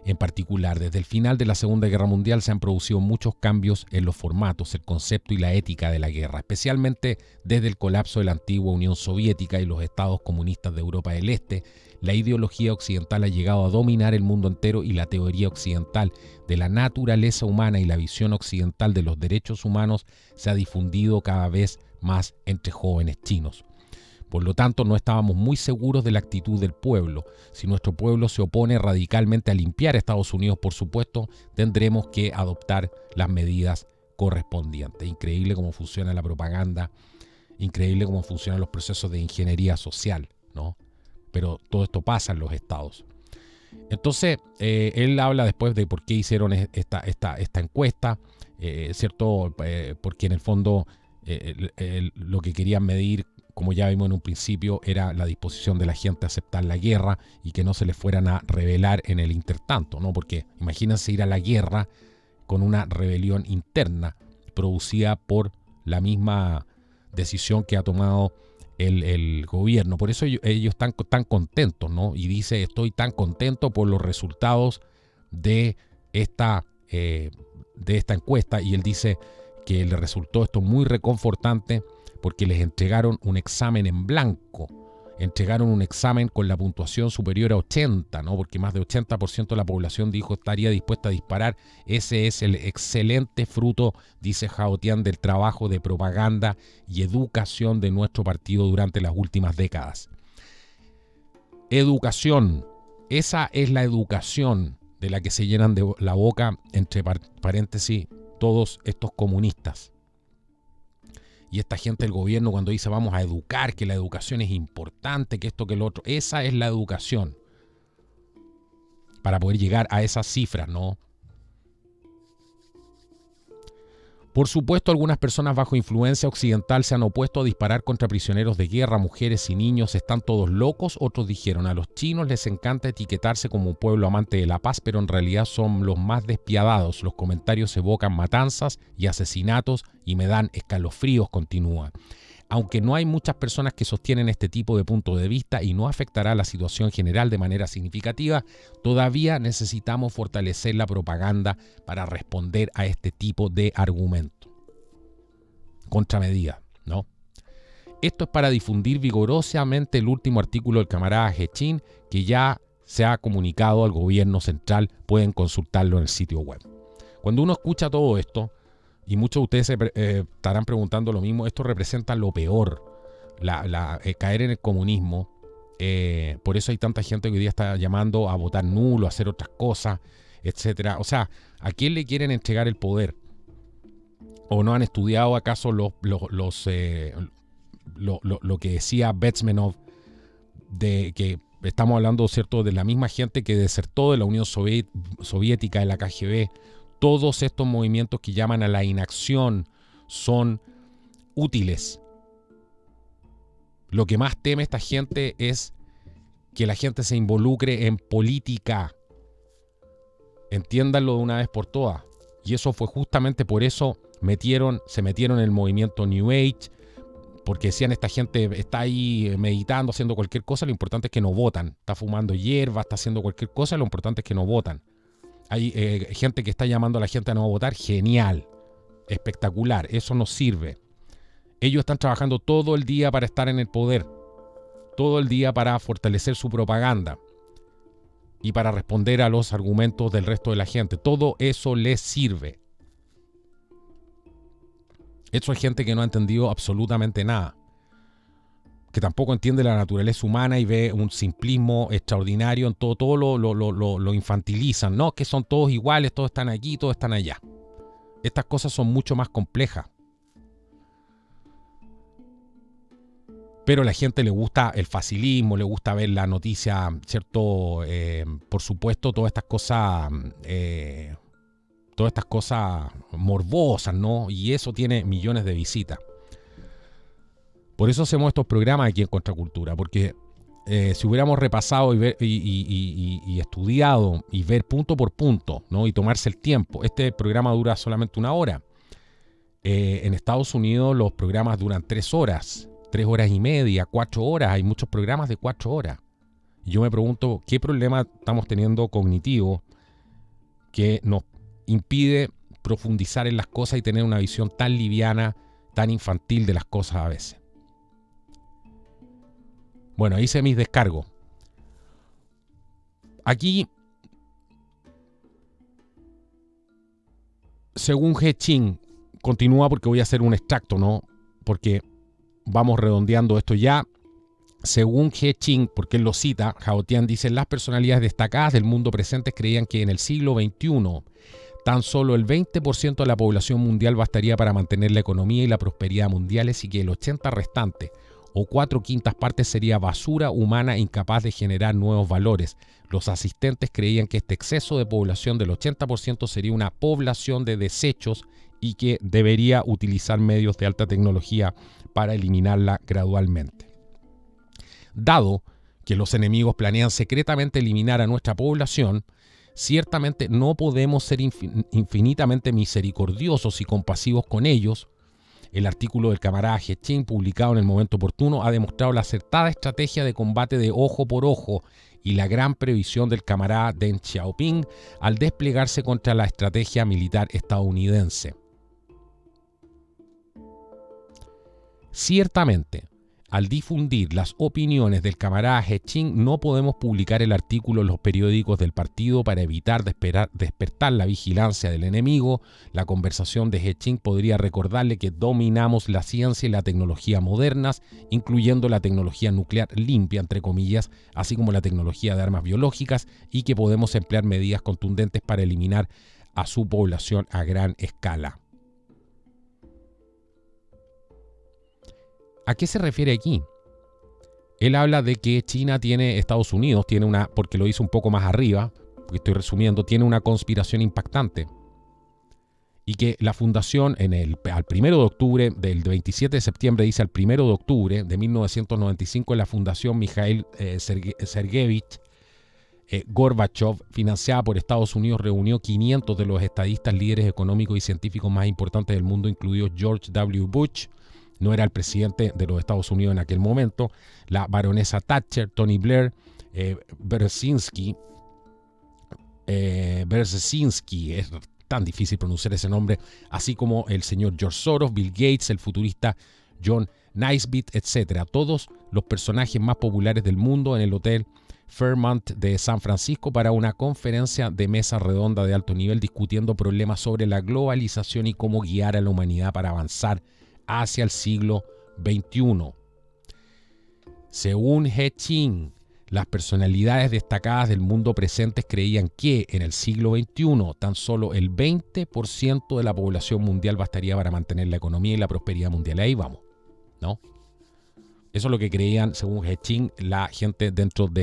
En particular, desde el final de la Segunda Guerra Mundial se han producido muchos cambios en los formatos, el concepto y la ética de la guerra, especialmente desde el colapso de la antigua Unión Soviética y los estados comunistas de Europa del Este. La ideología occidental ha llegado a dominar el mundo entero, y la teoría occidental de la naturaleza humana y la visión occidental de los derechos humanos se ha difundido cada vez más entre jóvenes chinos. Por lo tanto, no estábamos muy seguros de la actitud del pueblo. Si nuestro pueblo se opone radicalmente a limpiar a Estados Unidos, por supuesto, tendremos que adoptar las medidas correspondientes. Increíble cómo funciona la propaganda, increíble cómo funcionan los procesos de ingeniería social, ¿no? Pero todo esto pasa en los estados. Entonces, él habla después de por qué hicieron esta encuesta, ¿cierto? Porque en el fondo lo que querían medir, como ya vimos en un principio, era la disposición de la gente a aceptar la guerra y que no se les fueran a rebelar en el intertanto, ¿no? Porque imagínense ir a la guerra con una rebelión interna producida por la misma decisión que ha tomado el gobierno. Por eso ellos están tan contentos, ¿no? Y dice, estoy tan contento por los resultados de esta encuesta, y él dice que le resultó esto muy reconfortante porque les entregaron un examen en blanco, entregaron un examen con la puntuación superior a 80, ¿no? Porque más de 80% de la población dijo estaría dispuesta a disparar. Ese es el excelente fruto, dice Jabotian, del trabajo de propaganda y educación de nuestro partido durante las últimas décadas. Educación, esa es la educación de la que se llenan de la boca, entre paréntesis, todos estos comunistas. Y esta gente del gobierno, cuando dice vamos a educar, que la educación es importante, que esto, que lo otro, esa es la educación para poder llegar a esas cifras, ¿no? Por supuesto, algunas personas bajo influencia occidental se han opuesto a disparar contra prisioneros de guerra, mujeres y niños. ¿Están todos locos? Otros dijeron, a los chinos les encanta etiquetarse como un pueblo amante de la paz, pero en realidad son los más despiadados. Los comentarios evocan matanzas y asesinatos y me dan escalofríos, continúa. Aunque no hay muchas personas que sostienen este tipo de punto de vista y no afectará la situación general de manera significativa, todavía necesitamos fortalecer la propaganda para responder a este tipo de argumento. Contramedida, ¿no? Esto es para difundir vigorosamente el último artículo del camarada Hechin, que ya se ha comunicado al gobierno central. Pueden consultarlo en el sitio web. Cuando uno escucha todo esto, y muchos de ustedes se estarán preguntando lo mismo, esto representa lo peor, caer en el comunismo. Por eso hay tanta gente que hoy día está llamando a votar nulo, a hacer otras cosas, etcétera. O sea, ¿a quién le quieren entregar el poder? ¿O no han estudiado acaso lo que decía Bezmenov, de que estamos hablando, ¿cierto?, de la misma gente que desertó de la Unión Soviética, de la KGB? Todos estos movimientos que llaman a la inacción son útiles. Lo que más teme esta gente es que la gente se involucre en política. Entiéndanlo de una vez por todas. Y eso fue justamente por eso se metieron en el movimiento New Age, porque decían, esta gente está ahí meditando, haciendo cualquier cosa, lo importante es que no votan. Está fumando hierba, está haciendo cualquier cosa, lo importante es que no votan. Hay gente que está llamando a la gente a no votar, genial, espectacular, eso nos sirve. Ellos están trabajando todo el día para estar en el poder, todo el día para fortalecer su propaganda y para responder a los argumentos del resto de la gente. Todo eso les sirve. Eso es gente que no ha entendido absolutamente nada, que tampoco entiende la naturaleza humana y ve un simplismo extraordinario en todo lo infantilizan, ¿no? Que son todos iguales, todos están aquí, todos están allá. Estas cosas son mucho más complejas. Pero a la gente le gusta el facilismo, le gusta ver la noticia, ¿cierto? Por supuesto, todas estas cosas morbosas, ¿no? Y eso tiene millones de visitas. Por eso hacemos estos programas aquí en Contracultura, porque si hubiéramos repasado y estudiado y ver punto por punto, ¿no? Y tomarse el tiempo, este programa dura solamente 1 hora. En Estados Unidos los programas duran 3 horas, 3 horas y media, 4 horas. Hay muchos programas de 4 horas. Y yo me pregunto, ¿qué problema estamos teniendo cognitivo que nos impide profundizar en las cosas y tener una visión tan liviana, tan infantil de las cosas a veces? Bueno, hice mis descargos. Aquí, según He Ching, continúa porque voy a hacer un extracto, ¿no? Porque vamos redondeando esto ya. Según He Ching, porque él lo cita, Hao Tian dice, las personalidades destacadas del mundo presente creían que en el siglo XXI tan solo el 20% de la población mundial bastaría para mantener la economía y la prosperidad mundiales y que el 80% restante, o 4/5 partes, sería basura humana incapaz de generar nuevos valores. Los asistentes creían que este exceso de población del 80% sería una población de desechos y que debería utilizar medios de alta tecnología para eliminarla gradualmente. Dado que los enemigos planean secretamente eliminar a nuestra población, ciertamente no podemos ser infinitamente misericordiosos y compasivos con ellos. El artículo del camarada He Ching, publicado en el momento oportuno, ha demostrado la acertada estrategia de combate de ojo por ojo y la gran previsión del camarada Deng Xiaoping al desplegarse contra la estrategia militar estadounidense. Ciertamente, al difundir las opiniones del camarada He Ching, no podemos publicar el artículo en los periódicos del partido para evitar despertar la vigilancia del enemigo. La conversación de He Ching podría recordarle que dominamos la ciencia y la tecnología modernas, incluyendo la tecnología nuclear limpia, entre comillas, así como la tecnología de armas biológicas, y que podemos emplear medidas contundentes para eliminar a su población a gran escala. ¿A qué se refiere aquí? Él habla de que Estados Unidos tiene una, porque lo hizo un poco más arriba, porque estoy resumiendo, tiene una conspiración impactante. Y que la fundación al 1 de octubre, del 27 de septiembre, dice al 1 de octubre de 1995, en la fundación Mikhail Sergeyevich Gorbachev, financiada por Estados Unidos, reunió 500 de los estadistas, líderes económicos y científicos más importantes del mundo, incluidos George W. Bush. No era el presidente de los Estados Unidos en aquel momento, la baronesa Thatcher, Tony Blair, Brzezinski, es tan difícil pronunciar ese nombre, así como el señor George Soros, Bill Gates, el futurista John Naisbitt, etc. Todos los personajes más populares del mundo en el Hotel Fairmont de San Francisco para una conferencia de mesa redonda de alto nivel discutiendo problemas sobre la globalización y cómo guiar a la humanidad para avanzar hacia el siglo XXI. Según He Ching, las personalidades destacadas del mundo presente creían que en el siglo XXI tan solo el 20% de la población mundial bastaría para mantener la economía y la prosperidad mundial. Ahí vamos, ¿no? Eso es lo que creían, según He Ching, la gente dentro de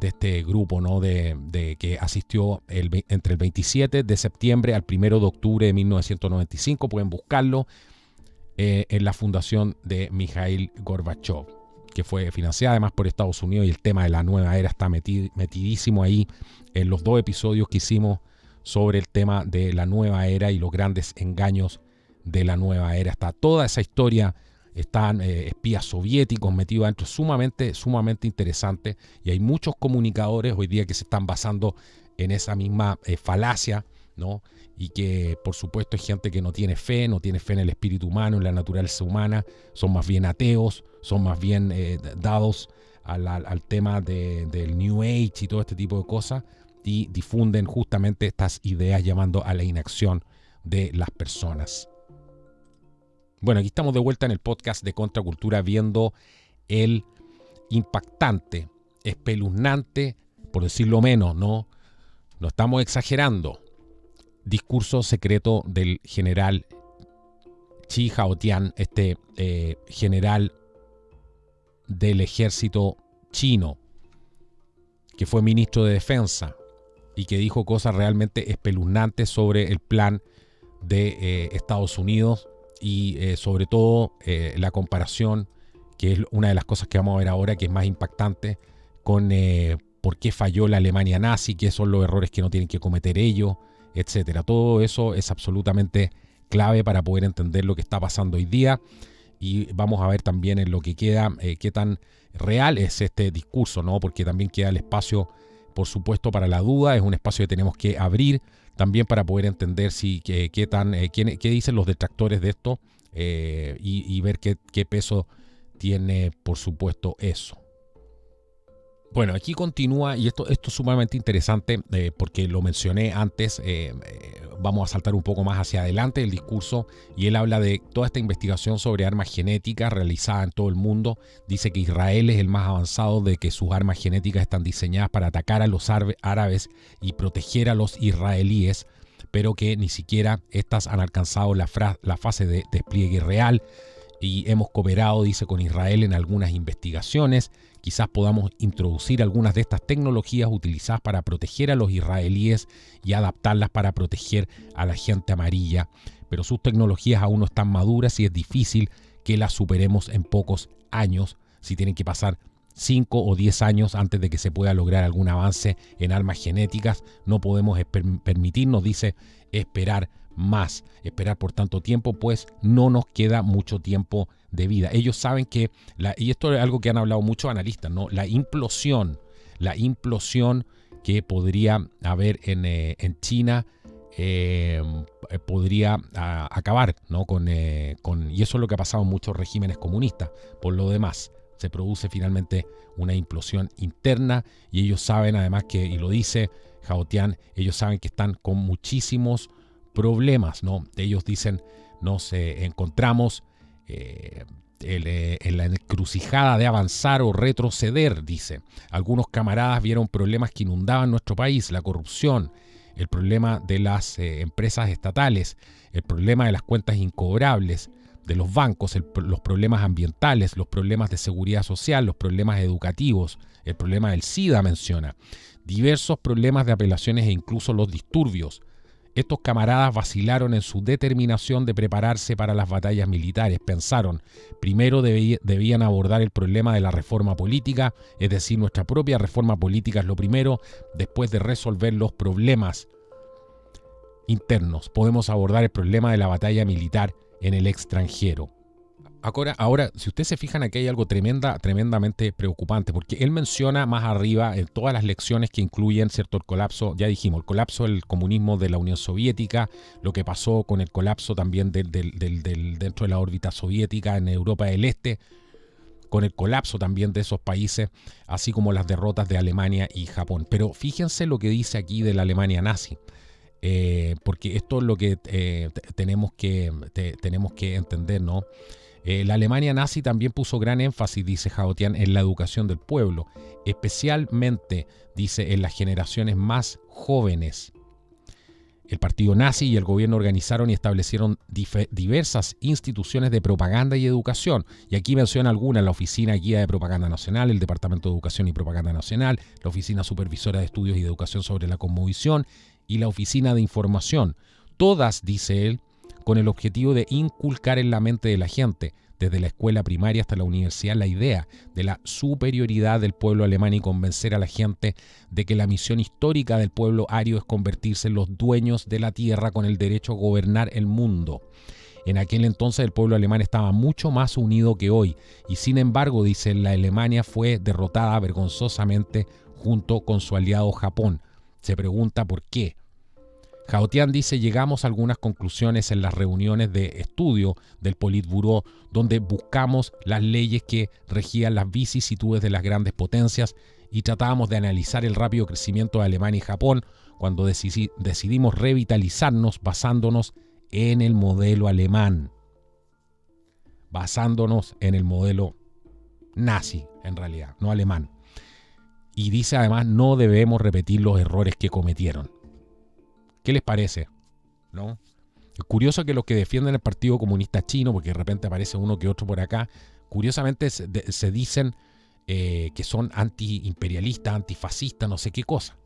este grupo, ¿no? de que asistió entre el 27 de septiembre al 1 de octubre de 1995. Pueden buscarlo en la fundación de Mikhail Gorbachev. que fue financiada además por Estados Unidos, y el tema de la nueva era está metidísimo ahí en los 2 episodios que hicimos sobre el tema de la nueva era y los grandes engaños de la nueva era. Está toda esa historia, están espías soviéticos metidos adentro, sumamente interesante, y hay muchos comunicadores hoy día que se están basando en esa misma falacia, ¿no? Y que por supuesto es gente que no tiene fe en el espíritu humano, en la naturaleza humana, son más bien ateos, son más bien dados al tema del New Age y todo este tipo de cosas, y difunden justamente estas ideas llamando a la inacción de las personas. Bueno, aquí estamos de vuelta en el podcast de Contracultura viendo el impactante, espeluznante, por decirlo menos, no estamos exagerando, discurso secreto del general Chi Haotian, este general del ejército chino, que fue ministro de defensa y que dijo cosas realmente espeluznantes sobre el plan de Estados Unidos y sobre todo la comparación, que es una de las cosas que vamos a ver ahora, que es más impactante, con por qué falló la Alemania nazi, qué son los errores que no tienen que cometer ellos, etcétera. Todo eso es absolutamente clave para poder entender lo que está pasando hoy día, y vamos a ver también en lo que queda qué tan real es este discurso, ¿no? Porque también queda el espacio, por supuesto, para la duda. Es un espacio que tenemos que abrir también para poder entender qué dicen los detractores de esto, y ver qué peso tiene, por supuesto, eso. Bueno, aquí continúa, y esto es sumamente interesante porque lo mencioné antes. Vamos a saltar un poco más hacia adelante del discurso, y él habla de toda esta investigación sobre armas genéticas realizada en todo el mundo. Dice que Israel es el más avanzado, de que sus armas genéticas están diseñadas para atacar a los árabes y proteger a los israelíes, pero que ni siquiera estas han alcanzado la fase de despliegue real. Y hemos cooperado, dice, con Israel en algunas investigaciones. Quizás podamos introducir algunas de estas tecnologías utilizadas para proteger a los israelíes y adaptarlas para proteger a la gente amarilla. Pero sus tecnologías aún no están maduras y es difícil que las superemos en pocos años, si tienen que pasar 5 o 10 años antes de que se pueda lograr algún avance en armas genéticas. No podemos permitirnos, dice, esperar por tanto tiempo, pues no nos queda mucho tiempo de vida. Ellos saben que, y esto es algo que han hablado muchos analistas, ¿no? La implosión que podría haber en China podría acabar, ¿no? Y eso es lo que ha pasado en muchos regímenes comunistas. Por lo demás, se produce finalmente una implosión interna, y ellos saben además que, y lo dice Haotian, ellos saben que están con muchísimos problemas, ¿no? Ellos dicen, nos encontramos en la encrucijada de avanzar o retroceder, dice. Algunos camaradas vieron problemas que inundaban nuestro país: la corrupción, el problema de las empresas estatales, el problema de las cuentas incobrables de los bancos, los problemas ambientales, los problemas de seguridad social, los problemas educativos, el problema del SIDA, menciona, diversos problemas de apelaciones e incluso los disturbios. Estos camaradas vacilaron en su determinación de prepararse para las batallas militares. Pensaron, primero debían abordar el problema de la reforma política, es decir, nuestra propia reforma política es lo primero. Después de resolver los problemas internos, podemos abordar el problema de la batalla militar en el extranjero. Ahora, si ustedes se fijan, aquí hay algo tremendamente preocupante, porque él menciona más arriba en todas las lecciones que incluyen, ¿cierto?, el colapso, ya dijimos, el colapso del comunismo de la Unión Soviética, lo que pasó con el colapso también dentro de la órbita soviética en Europa del Este, con el colapso también de esos países, así como las derrotas de Alemania y Japón. Pero fíjense lo que dice aquí de la Alemania nazi. Porque esto es lo que tenemos que entender, ¿no? La Alemania nazi también puso gran énfasis, dice Haotian, en la educación del pueblo, especialmente, dice, en las generaciones más jóvenes. El partido nazi y el gobierno organizaron y establecieron diversas instituciones de propaganda y educación. Y aquí menciona algunas: la Oficina Guía de Propaganda Nacional, el Departamento de Educación y Propaganda Nacional, la Oficina Supervisora de Estudios y de Educación sobre la Cosmovisión y la Oficina de Información. Todas, dice él, con el objetivo de inculcar en la mente de la gente, desde la escuela primaria hasta la universidad, la idea de la superioridad del pueblo alemán y convencer a la gente de que la misión histórica del pueblo ario es convertirse en los dueños de la tierra con el derecho a gobernar el mundo. En aquel entonces el pueblo alemán estaba mucho más unido que hoy y sin embargo, dice, la Alemania fue derrotada vergonzosamente junto con su aliado Japón. Se pregunta por qué. Jahotian dice, llegamos a algunas conclusiones en las reuniones de estudio del Politburó, donde buscamos las leyes que regían las vicisitudes de las grandes potencias y tratábamos de analizar el rápido crecimiento de Alemania y Japón cuando decidimos revitalizarnos basándonos en el modelo alemán. Basándonos en el modelo nazi, en realidad, no alemán. Y dice además, no debemos repetir los errores que cometieron. ¿Qué les parece? ¿No? Es curioso que los que defienden el Partido Comunista Chino, porque de repente aparece uno que otro por acá, curiosamente se dicen que son antiimperialistas, antifascistas, no sé qué cosa.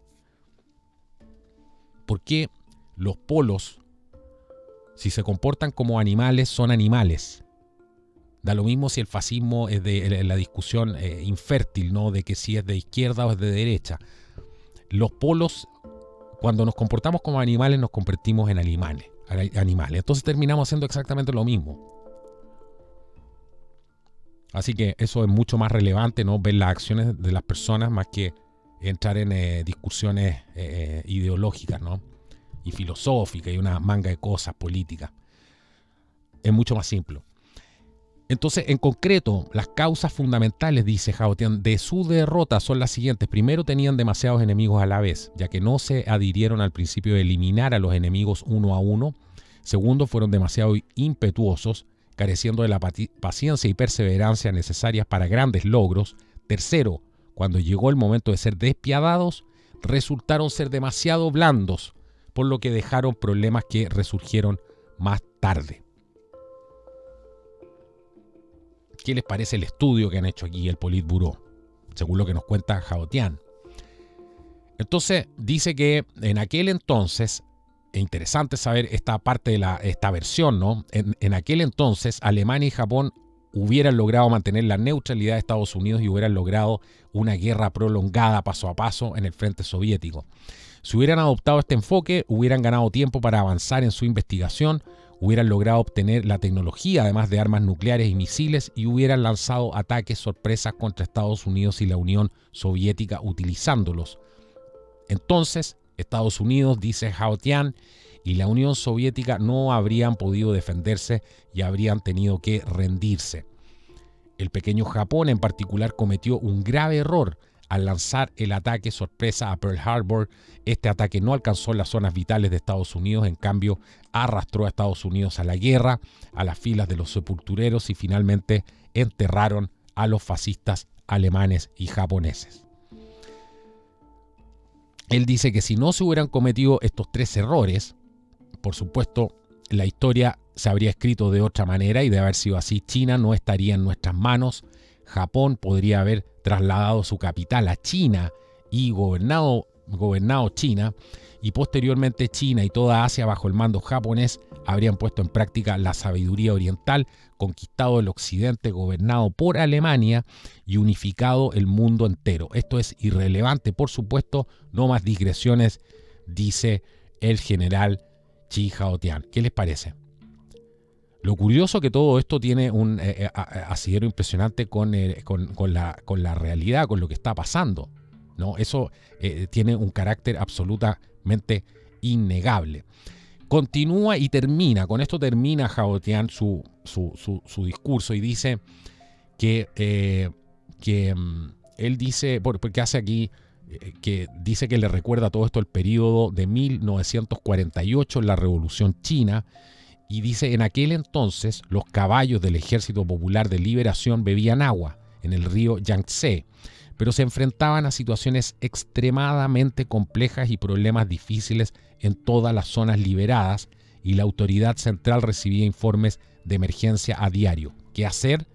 Porque los polos, si se comportan como animales, son animales. Da lo mismo si el fascismo es de la discusión infértil, ¿no? De que si es de izquierda o es de derecha. Los polos, cuando nos comportamos como animales, nos convertimos en animales. Entonces terminamos haciendo exactamente lo mismo. Así que eso es mucho más relevante, ¿no? Ver las acciones de las personas más que entrar en discusiones ideológicas, ¿no? Y filosóficas y una manga de cosas políticas. Es mucho más simple. Entonces, en concreto, las causas fundamentales, dice Jahotian, de su derrota son las siguientes. Primero, tenían demasiados enemigos a la vez, ya que no se adhirieron al principio de eliminar a los enemigos uno a uno. Segundo, fueron demasiado impetuosos, careciendo de la paciencia y perseverancia necesarias para grandes logros. Tercero, cuando llegó el momento de ser despiadados, resultaron ser demasiado blandos, por lo que dejaron problemas que resurgieron más tarde. ¿Qué les parece el estudio que han hecho aquí el Politburó? Según lo que nos cuenta Jahotian. Entonces, dice que en aquel entonces, es interesante saber esta parte de esta versión, ¿no? En aquel entonces, Alemania y Japón hubieran logrado mantener la neutralidad de Estados Unidos y hubieran logrado una guerra prolongada paso a paso en el frente soviético. Si hubieran adoptado este enfoque, hubieran ganado tiempo para avanzar en su investigación, hubieran logrado obtener la tecnología, además de armas nucleares y misiles, y hubieran lanzado ataques sorpresas contra Estados Unidos y la Unión Soviética utilizándolos. Entonces, Estados Unidos, dice Jahotian, y la Unión Soviética no habrían podido defenderse y habrían tenido que rendirse. El pequeño Japón en particular cometió un grave error al lanzar el ataque sorpresa a Pearl Harbor. Este ataque no alcanzó las zonas vitales de Estados Unidos, en cambio arrastró a Estados Unidos a la guerra, a las filas de los sepultureros y finalmente enterraron a los fascistas alemanes y japoneses. Él dice que si no se hubieran cometido estos tres errores, por supuesto, la historia se habría escrito de otra manera y de haber sido así, China no estaría en nuestras manos. Japón podría haber trasladado su capital a China y gobernado China, y posteriormente China y toda Asia bajo el mando japonés habrían puesto en práctica la sabiduría oriental, conquistado el occidente gobernado por Alemania y unificado el mundo entero. Esto es irrelevante, por supuesto, no más digresiones, dice el general Chi Jahotian. ¿Qué les parece? Lo curioso que todo esto tiene un asidero impresionante con la realidad, con lo que está pasando, ¿no? Eso tiene un carácter absolutamente innegable. Continúa y termina, con esto termina Jahotian su discurso y dice que él dice, porque hace aquí, que dice que le recuerda todo esto el periodo de 1948, la Revolución China. Y dice, en aquel entonces los caballos del Ejército Popular de Liberación bebían agua en el río Yangtze, pero se enfrentaban a situaciones extremadamente complejas y problemas difíciles en todas las zonas liberadas, y la autoridad central recibía informes de emergencia a diario. ¿Qué hacer?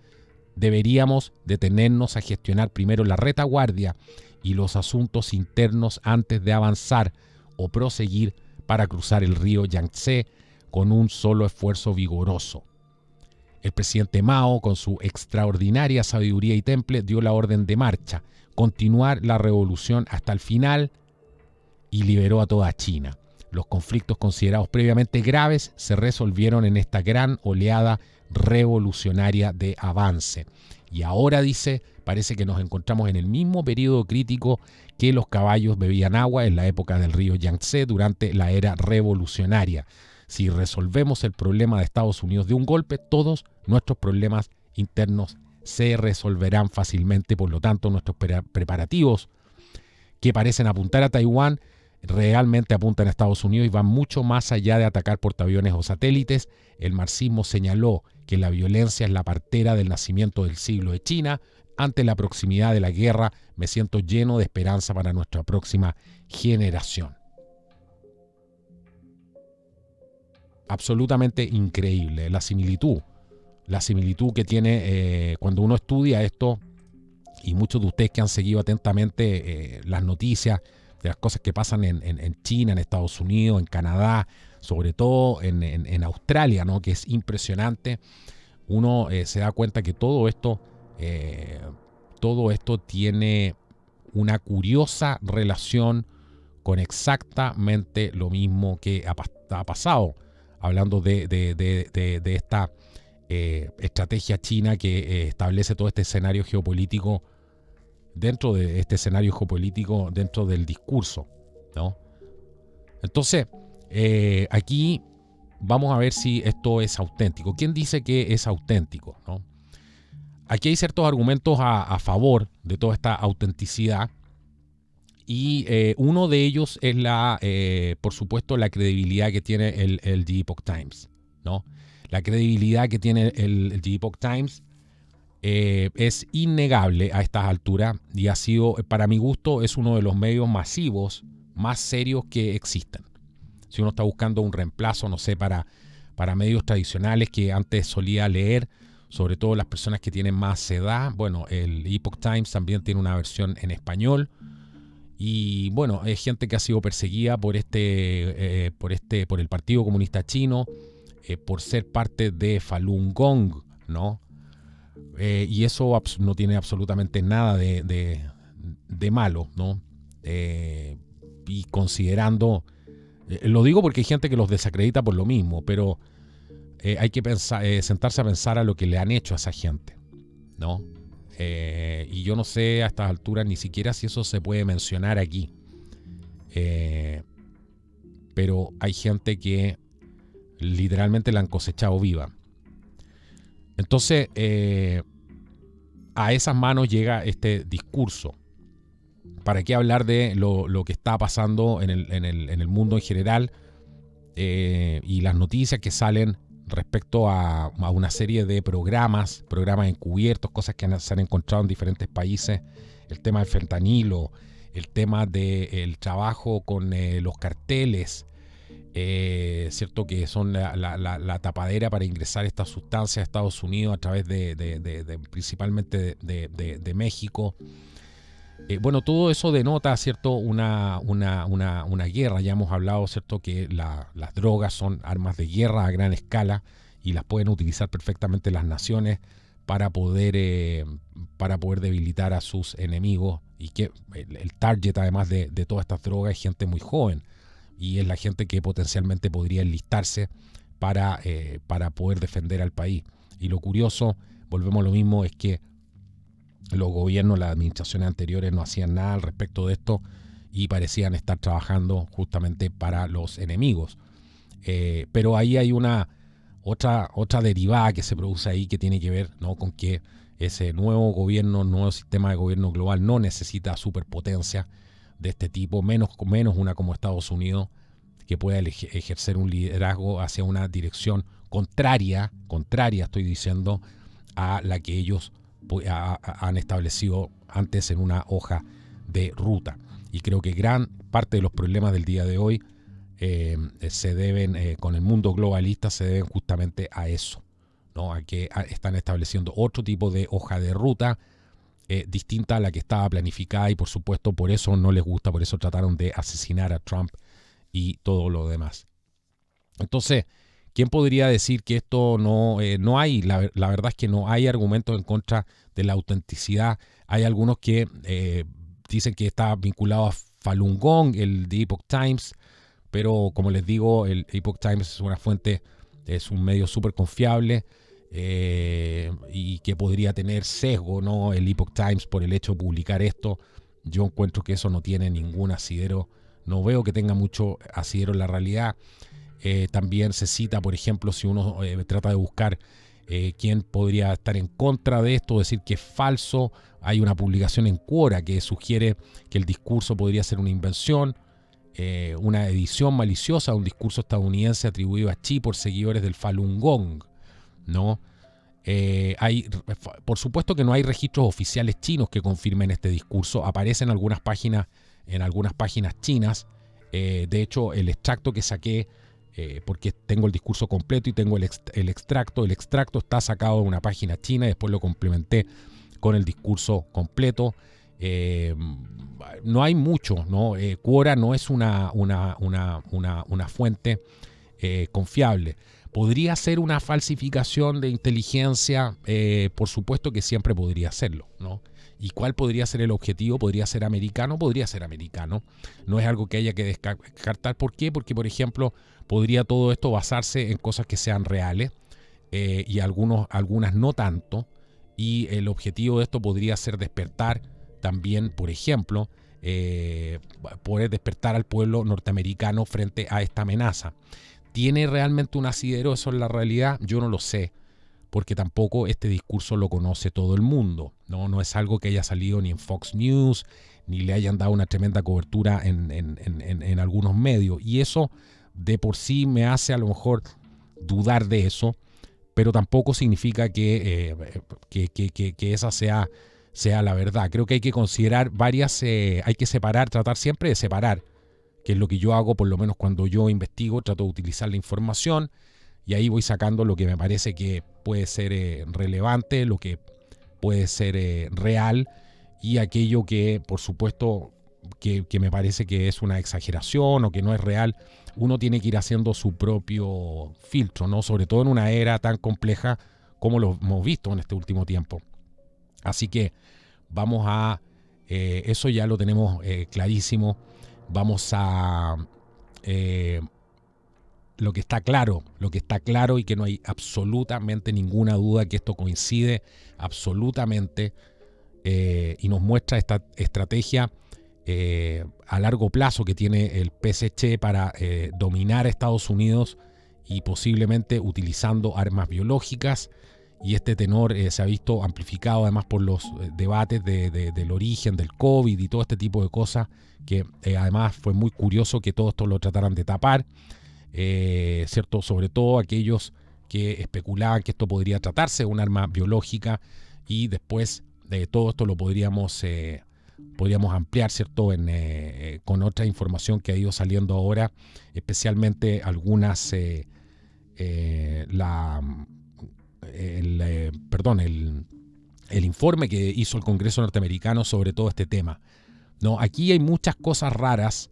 Deberíamos detenernos a gestionar primero la retaguardia y los asuntos internos antes de avanzar o proseguir para cruzar el río Yangtze con un solo esfuerzo vigoroso. El presidente Mao, con su extraordinaria sabiduría y temple, dio la orden de marcha, continuar la revolución hasta el final, y liberó a toda China. Los conflictos considerados previamente graves se resolvieron en esta gran oleada revolucionaria de avance. Y ahora, dice, parece que nos encontramos en el mismo periodo crítico que los caballos bebían agua en la época del río Yangtze durante la era revolucionaria. Si resolvemos el problema de Estados Unidos de un golpe, todos nuestros problemas internos se resolverán fácilmente. Por lo tanto, nuestros preparativos, que parecen apuntar a Taiwán, realmente apuntan a Estados Unidos y van mucho más allá de atacar portaaviones o satélites. El marxismo señaló que la violencia es la partera del nacimiento del siglo de China. Ante la proximidad de la guerra, me siento lleno de esperanza para nuestra próxima generación. Absolutamente increíble la similitud que tiene cuando uno estudia esto, y muchos de ustedes que han seguido atentamente las noticias de las cosas que pasan en China, en Estados Unidos, en Canadá, sobre todo en Australia, ¿no? Que es impresionante. Uno se da cuenta que todo esto tiene una curiosa relación con exactamente lo mismo que ha pasado, hablando de esta estrategia china que establece todo este escenario geopolítico dentro del discurso, ¿no? Entonces, aquí vamos a ver si esto es auténtico. ¿Quién dice que es auténtico, no? Aquí hay ciertos argumentos a favor de toda esta autenticidad, y uno de ellos es por supuesto, la credibilidad que tiene el The Epoch Times, ¿no? La credibilidad que tiene el The Epoch Times es innegable a estas alturas, y ha sido, para mi gusto, es uno de los medios masivos más serios que existen. Si uno está buscando un reemplazo, no sé, para medios tradicionales que antes solía leer, sobre todo las personas que tienen más edad, bueno, el Epoch Times también tiene una versión en español. Y bueno, es gente que ha sido perseguida por el Partido Comunista Chino, por ser parte de Falun Gong, ¿no? Y eso no tiene absolutamente nada de malo, ¿no? Y considerando, lo digo porque hay gente que los desacredita por lo mismo, pero hay que sentarse a pensar a lo que le han hecho a esa gente, ¿no? Y yo no sé a estas alturas ni siquiera si eso se puede mencionar aquí. Pero hay gente que literalmente la han cosechado viva. Entonces, a esas manos llega este discurso. ¿Para qué hablar de lo que está pasando en el mundo en general? Y las noticias que salen respecto a una serie de programas encubiertos, cosas que se han encontrado en diferentes países, el tema del fentanilo, el tema del trabajo con los carteles, cierto, que son la tapadera para ingresar estas sustancias a Estados Unidos a través principalmente de México. Bueno, todo eso denota, cierto, una guerra. Ya hemos hablado, cierto, que las drogas son armas de guerra a gran escala y las pueden utilizar perfectamente las naciones para poder debilitar a sus enemigos, y que el target, además de todas estas drogas, es gente muy joven, y es la gente que potencialmente podría enlistarse para poder defender al país. Y lo curioso, volvemos a lo mismo, es que los gobiernos, las administraciones anteriores no hacían nada al respecto de esto y parecían estar trabajando justamente para los enemigos. Pero ahí hay otra derivada que se produce ahí, que tiene que ver, ¿no?, con que ese nuevo sistema de gobierno global no necesita superpotencia de este tipo, menos una como Estados Unidos, que pueda ejercer un liderazgo hacia una dirección contraria, estoy diciendo, a la que ellos han establecido antes en una hoja de ruta. Y creo que gran parte de los problemas del día de hoy se deben, con el mundo globalista, se deben justamente a eso, ¿no? A que están estableciendo otro tipo de hoja de ruta distinta a la que estaba planificada, y por supuesto por eso no les gusta, por eso trataron de asesinar a Trump y todo lo demás. Entonces, ¿Quién podría decir que esto no hay? La verdad es que no hay argumentos en contra de la autenticidad. Hay algunos que dicen que está vinculado a Falun Gong, el The Epoch Times, pero como les digo, el Epoch Times es una fuente, es un medio súper confiable y que podría tener sesgo, ¿no? El Epoch Times por el hecho de publicar esto. Yo encuentro que eso no tiene ningún asidero, no veo que tenga mucho asidero en la realidad. También se cita, por ejemplo, si uno trata de buscar quién podría estar en contra de esto, decir que es falso. Hay una publicación en Quora que sugiere que el discurso podría ser una invención, una edición maliciosa de un discurso estadounidense atribuido a Xi por seguidores del Falun Gong, ¿no? Por supuesto que no hay registros oficiales chinos que confirmen este discurso. Aparecen en algunas páginas chinas. De hecho, el extracto que saqué, porque tengo el discurso completo y tengo el extracto. El extracto está sacado de una página china y después lo complementé con el discurso completo. No hay mucho, ¿no? Quora no es una fuente confiable. ¿Podría ser una falsificación de inteligencia? Por supuesto que siempre podría serlo, ¿no? ¿Y cuál podría ser el objetivo? ¿Podría ser americano? Podría ser americano. No es algo que haya que descartar. ¿Por qué? Porque, por ejemplo, podría todo esto basarse en cosas que sean reales y algunas no tanto. Y el objetivo de esto podría ser despertar también, por ejemplo, poder despertar al pueblo norteamericano frente a esta amenaza. ¿Tiene realmente un asidero eso en la realidad? Yo no lo sé, porque tampoco este discurso lo conoce todo el mundo. No es algo que haya salido ni en Fox News, ni le hayan dado una tremenda cobertura en algunos medios. Y eso de por sí me hace a lo mejor dudar de eso, pero tampoco significa que esa sea la verdad. Creo que hay que considerar hay que separar, tratar siempre de separar, que es lo que yo hago, por lo menos cuando yo investigo, trato de utilizar la información y ahí voy sacando lo que me parece que puede ser relevante, lo que puede ser real y aquello que, por supuesto, que me parece que es una exageración o que no es real. Uno tiene que ir haciendo su propio filtro, ¿no? Sobre todo en una era tan compleja como lo hemos visto en este último tiempo. Así que vamos eso ya lo tenemos clarísimo. Vamos a lo que está claro y que no hay absolutamente ninguna duda que esto coincide absolutamente y nos muestra esta estrategia a largo plazo que tiene el PSC para dominar a Estados Unidos y posiblemente utilizando armas biológicas. Y este tenor se ha visto amplificado además por los debates del origen del COVID y todo este tipo de cosas, que además fue muy curioso que todo esto lo trataran de tapar, ¿cierto? Sobre todo aquellos que especulaban que esto podría tratarse de un arma biológica y después de todo esto lo podríamos ampliar, ¿cierto? Con otra información que ha ido saliendo ahora, especialmente algunas, el informe que hizo el Congreso norteamericano sobre todo este tema. No, aquí hay muchas cosas raras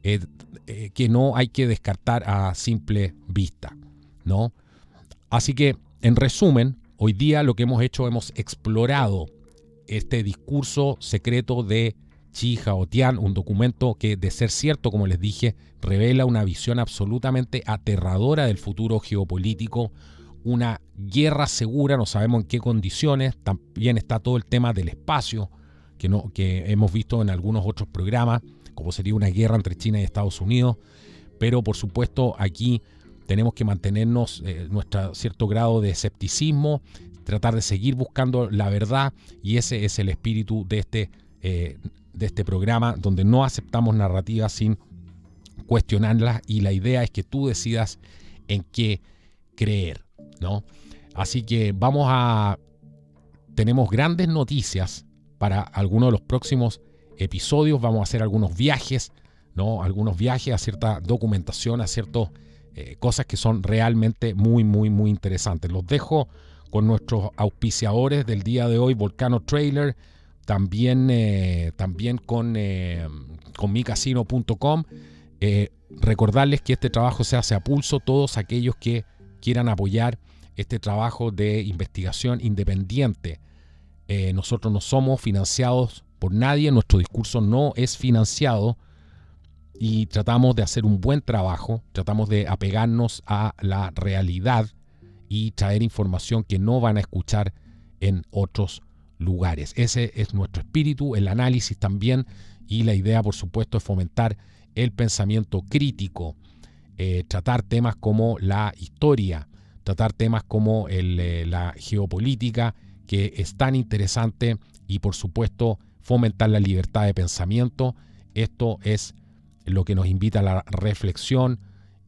que no hay que descartar a simple vista, ¿no? Así que, en resumen, hoy día lo que hemos hecho, hemos explorado este discurso secreto de Xi Jinping, un documento que, de ser cierto, como les dije, revela una visión absolutamente aterradora del futuro geopolítico, una guerra segura, no sabemos en qué condiciones. También está todo el tema del espacio, que hemos visto en algunos otros programas, como sería una guerra entre China y Estados Unidos. Pero, por supuesto, aquí tenemos que mantenernos nuestro cierto grado de escepticismo, tratar de seguir buscando la verdad, y ese es el espíritu de este programa, donde no aceptamos narrativas sin cuestionarlas, y la idea es que tú decidas en qué creer, ¿no? Así que tenemos grandes noticias para algunos de los próximos episodios. Vamos a hacer algunos viajes, ¿no? Algunos viajes a cierta documentación, a ciertas cosas que son realmente muy, muy, muy interesantes. Los dejo con nuestros auspiciadores del día de hoy, Volcano Trailer, también con micasino.com. Recordarles que este trabajo se hace a pulso. Todos aquellos que quieran apoyar este trabajo de investigación independiente. Nosotros no somos financiados por nadie, nuestro discurso no es financiado y tratamos de hacer un buen trabajo, tratamos de apegarnos a la realidad y traer información que no van a escuchar en otros lugares. Ese es nuestro espíritu, el análisis también, y la idea, por supuesto, es fomentar el pensamiento crítico, tratar temas como la historia, tratar temas como la geopolítica, que es tan interesante, y por supuesto fomentar la libertad de pensamiento. Esto es lo que nos invita a la reflexión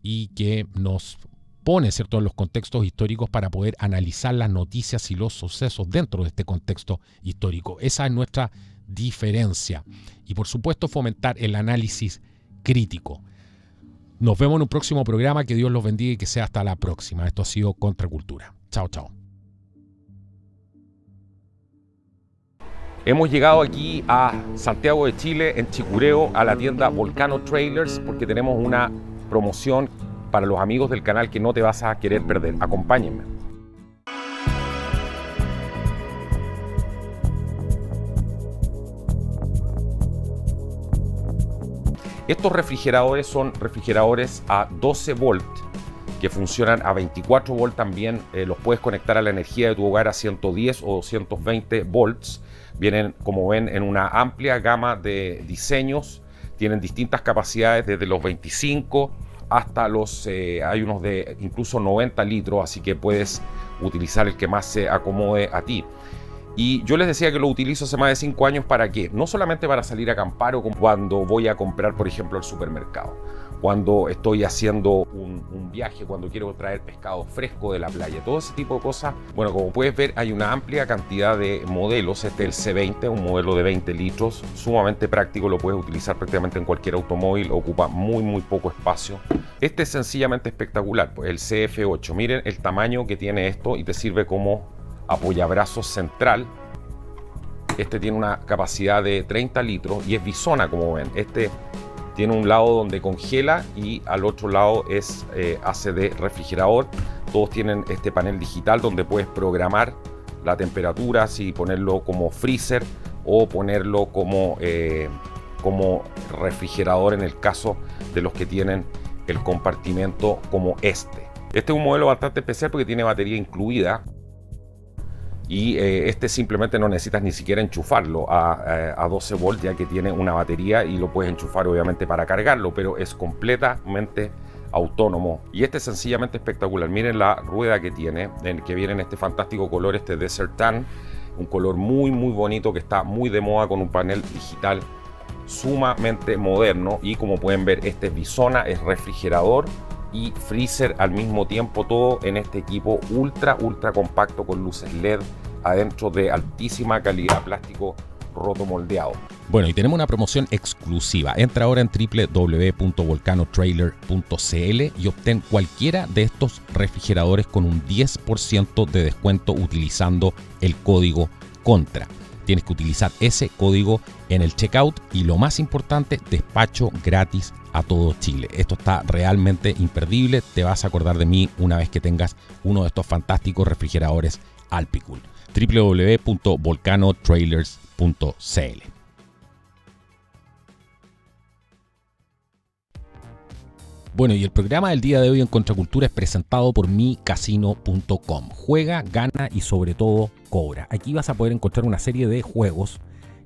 y que nos pone, ¿cierto?, en los contextos históricos para poder analizar las noticias y los sucesos dentro de este contexto histórico. Esa es nuestra diferencia. Y por supuesto fomentar el análisis crítico. Nos vemos en un próximo programa. Que Dios los bendiga y que sea hasta la próxima. Esto ha sido Contracultura. Chao, chao. Hemos llegado aquí a Santiago de Chile, en Chicureo, a la tienda Volcano Trailers, porque tenemos una promoción para los amigos del canal que no te vas a querer perder. Acompáñenme. Estos refrigeradores son refrigeradores a 12 volt que funcionan a 24 volt también. Los puedes conectar a la energía de tu hogar a 110 o 220 volts. Vienen, como ven, en una amplia gama de diseños. Tienen distintas capacidades, desde los 25 hasta los, hay unos de incluso 90 litros, así que puedes utilizar el que más se acomode a ti. Y yo les decía que lo utilizo hace más de 5 años. ¿Para qué? No solamente para salir a acampar o cuando voy a comprar, por ejemplo, al supermercado. Cuando estoy haciendo un viaje, cuando quiero traer pescado fresco de la playa, todo ese tipo de cosas. Bueno, como puedes ver, hay una amplia cantidad de modelos. Este es el C20, un modelo de 20 litros, sumamente práctico, lo puedes utilizar prácticamente en cualquier automóvil, ocupa muy poco espacio. Este es sencillamente espectacular, pues el CF8, miren el tamaño que tiene esto y te sirve como apoyabrazos central. Este tiene una capacidad de 30 litros y es bisona, como ven. Este tiene un lado donde congela y al otro lado hace de refrigerador. Todos tienen este panel digital donde puedes programar la temperatura, si ponerlo como freezer o ponerlo como refrigerador en el caso de los que tienen el compartimento como este. Este es un modelo bastante especial porque tiene batería incluida. Y este simplemente no necesitas ni siquiera enchufarlo a 12 volts, ya que tiene una batería y lo puedes enchufar obviamente para cargarlo, pero es completamente autónomo. Y este es sencillamente espectacular. Miren la rueda que tiene, que viene en este fantástico color, este Desert Tan, un color muy bonito que está muy de moda, con un panel digital sumamente moderno. Y como pueden ver, este es bisona, es refrigerador y freezer al mismo tiempo, todo en este equipo ultra compacto con luces LED adentro, de altísima calidad, plástico rotomoldeado. Bueno, y tenemos una promoción exclusiva. Entra ahora en www.volcanotrailer.cl y obtén cualquiera de estos refrigeradores con un 10% de descuento utilizando el código CONTRA. Tienes que utilizar ese código en el checkout y, lo más importante, despacho gratis a todo Chile. Esto está realmente imperdible. Te vas a acordar de mí una vez que tengas uno de estos fantásticos refrigeradores Alpicool. www.volcanotrailers.cl. Bueno, y el programa del día de hoy en Contracultura es presentado por micasino.com. Juega, gana y sobre todo cobra. Aquí vas a poder encontrar una serie de juegos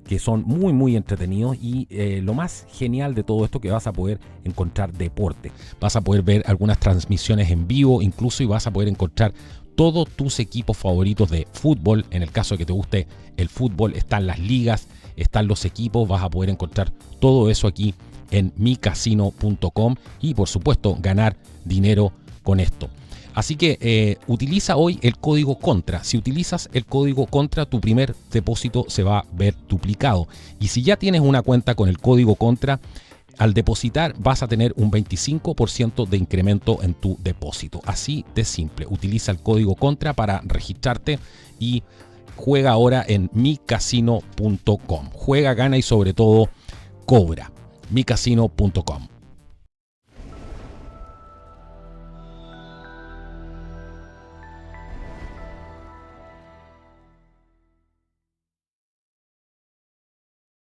que son muy entretenidos, y lo más genial de todo esto, que vas a poder encontrar deporte. Vas a poder ver algunas transmisiones en vivo incluso, y vas a poder encontrar todos tus equipos favoritos de fútbol. En el caso de que te guste el fútbol, están las ligas, están los equipos, vas a poder encontrar todo eso aquí en micasino.com y por supuesto ganar dinero con esto. Así que utiliza hoy el código CONTRA. Si utilizas el código CONTRA, tu primer depósito se va a ver duplicado. Y si ya tienes una cuenta con el código CONTRA, al depositar vas a tener un 25% de incremento en tu depósito. Así de simple. Utiliza el código CONTRA para registrarte y juega ahora en micasino.com. Juega, gana y sobre todo cobra. micasino.com.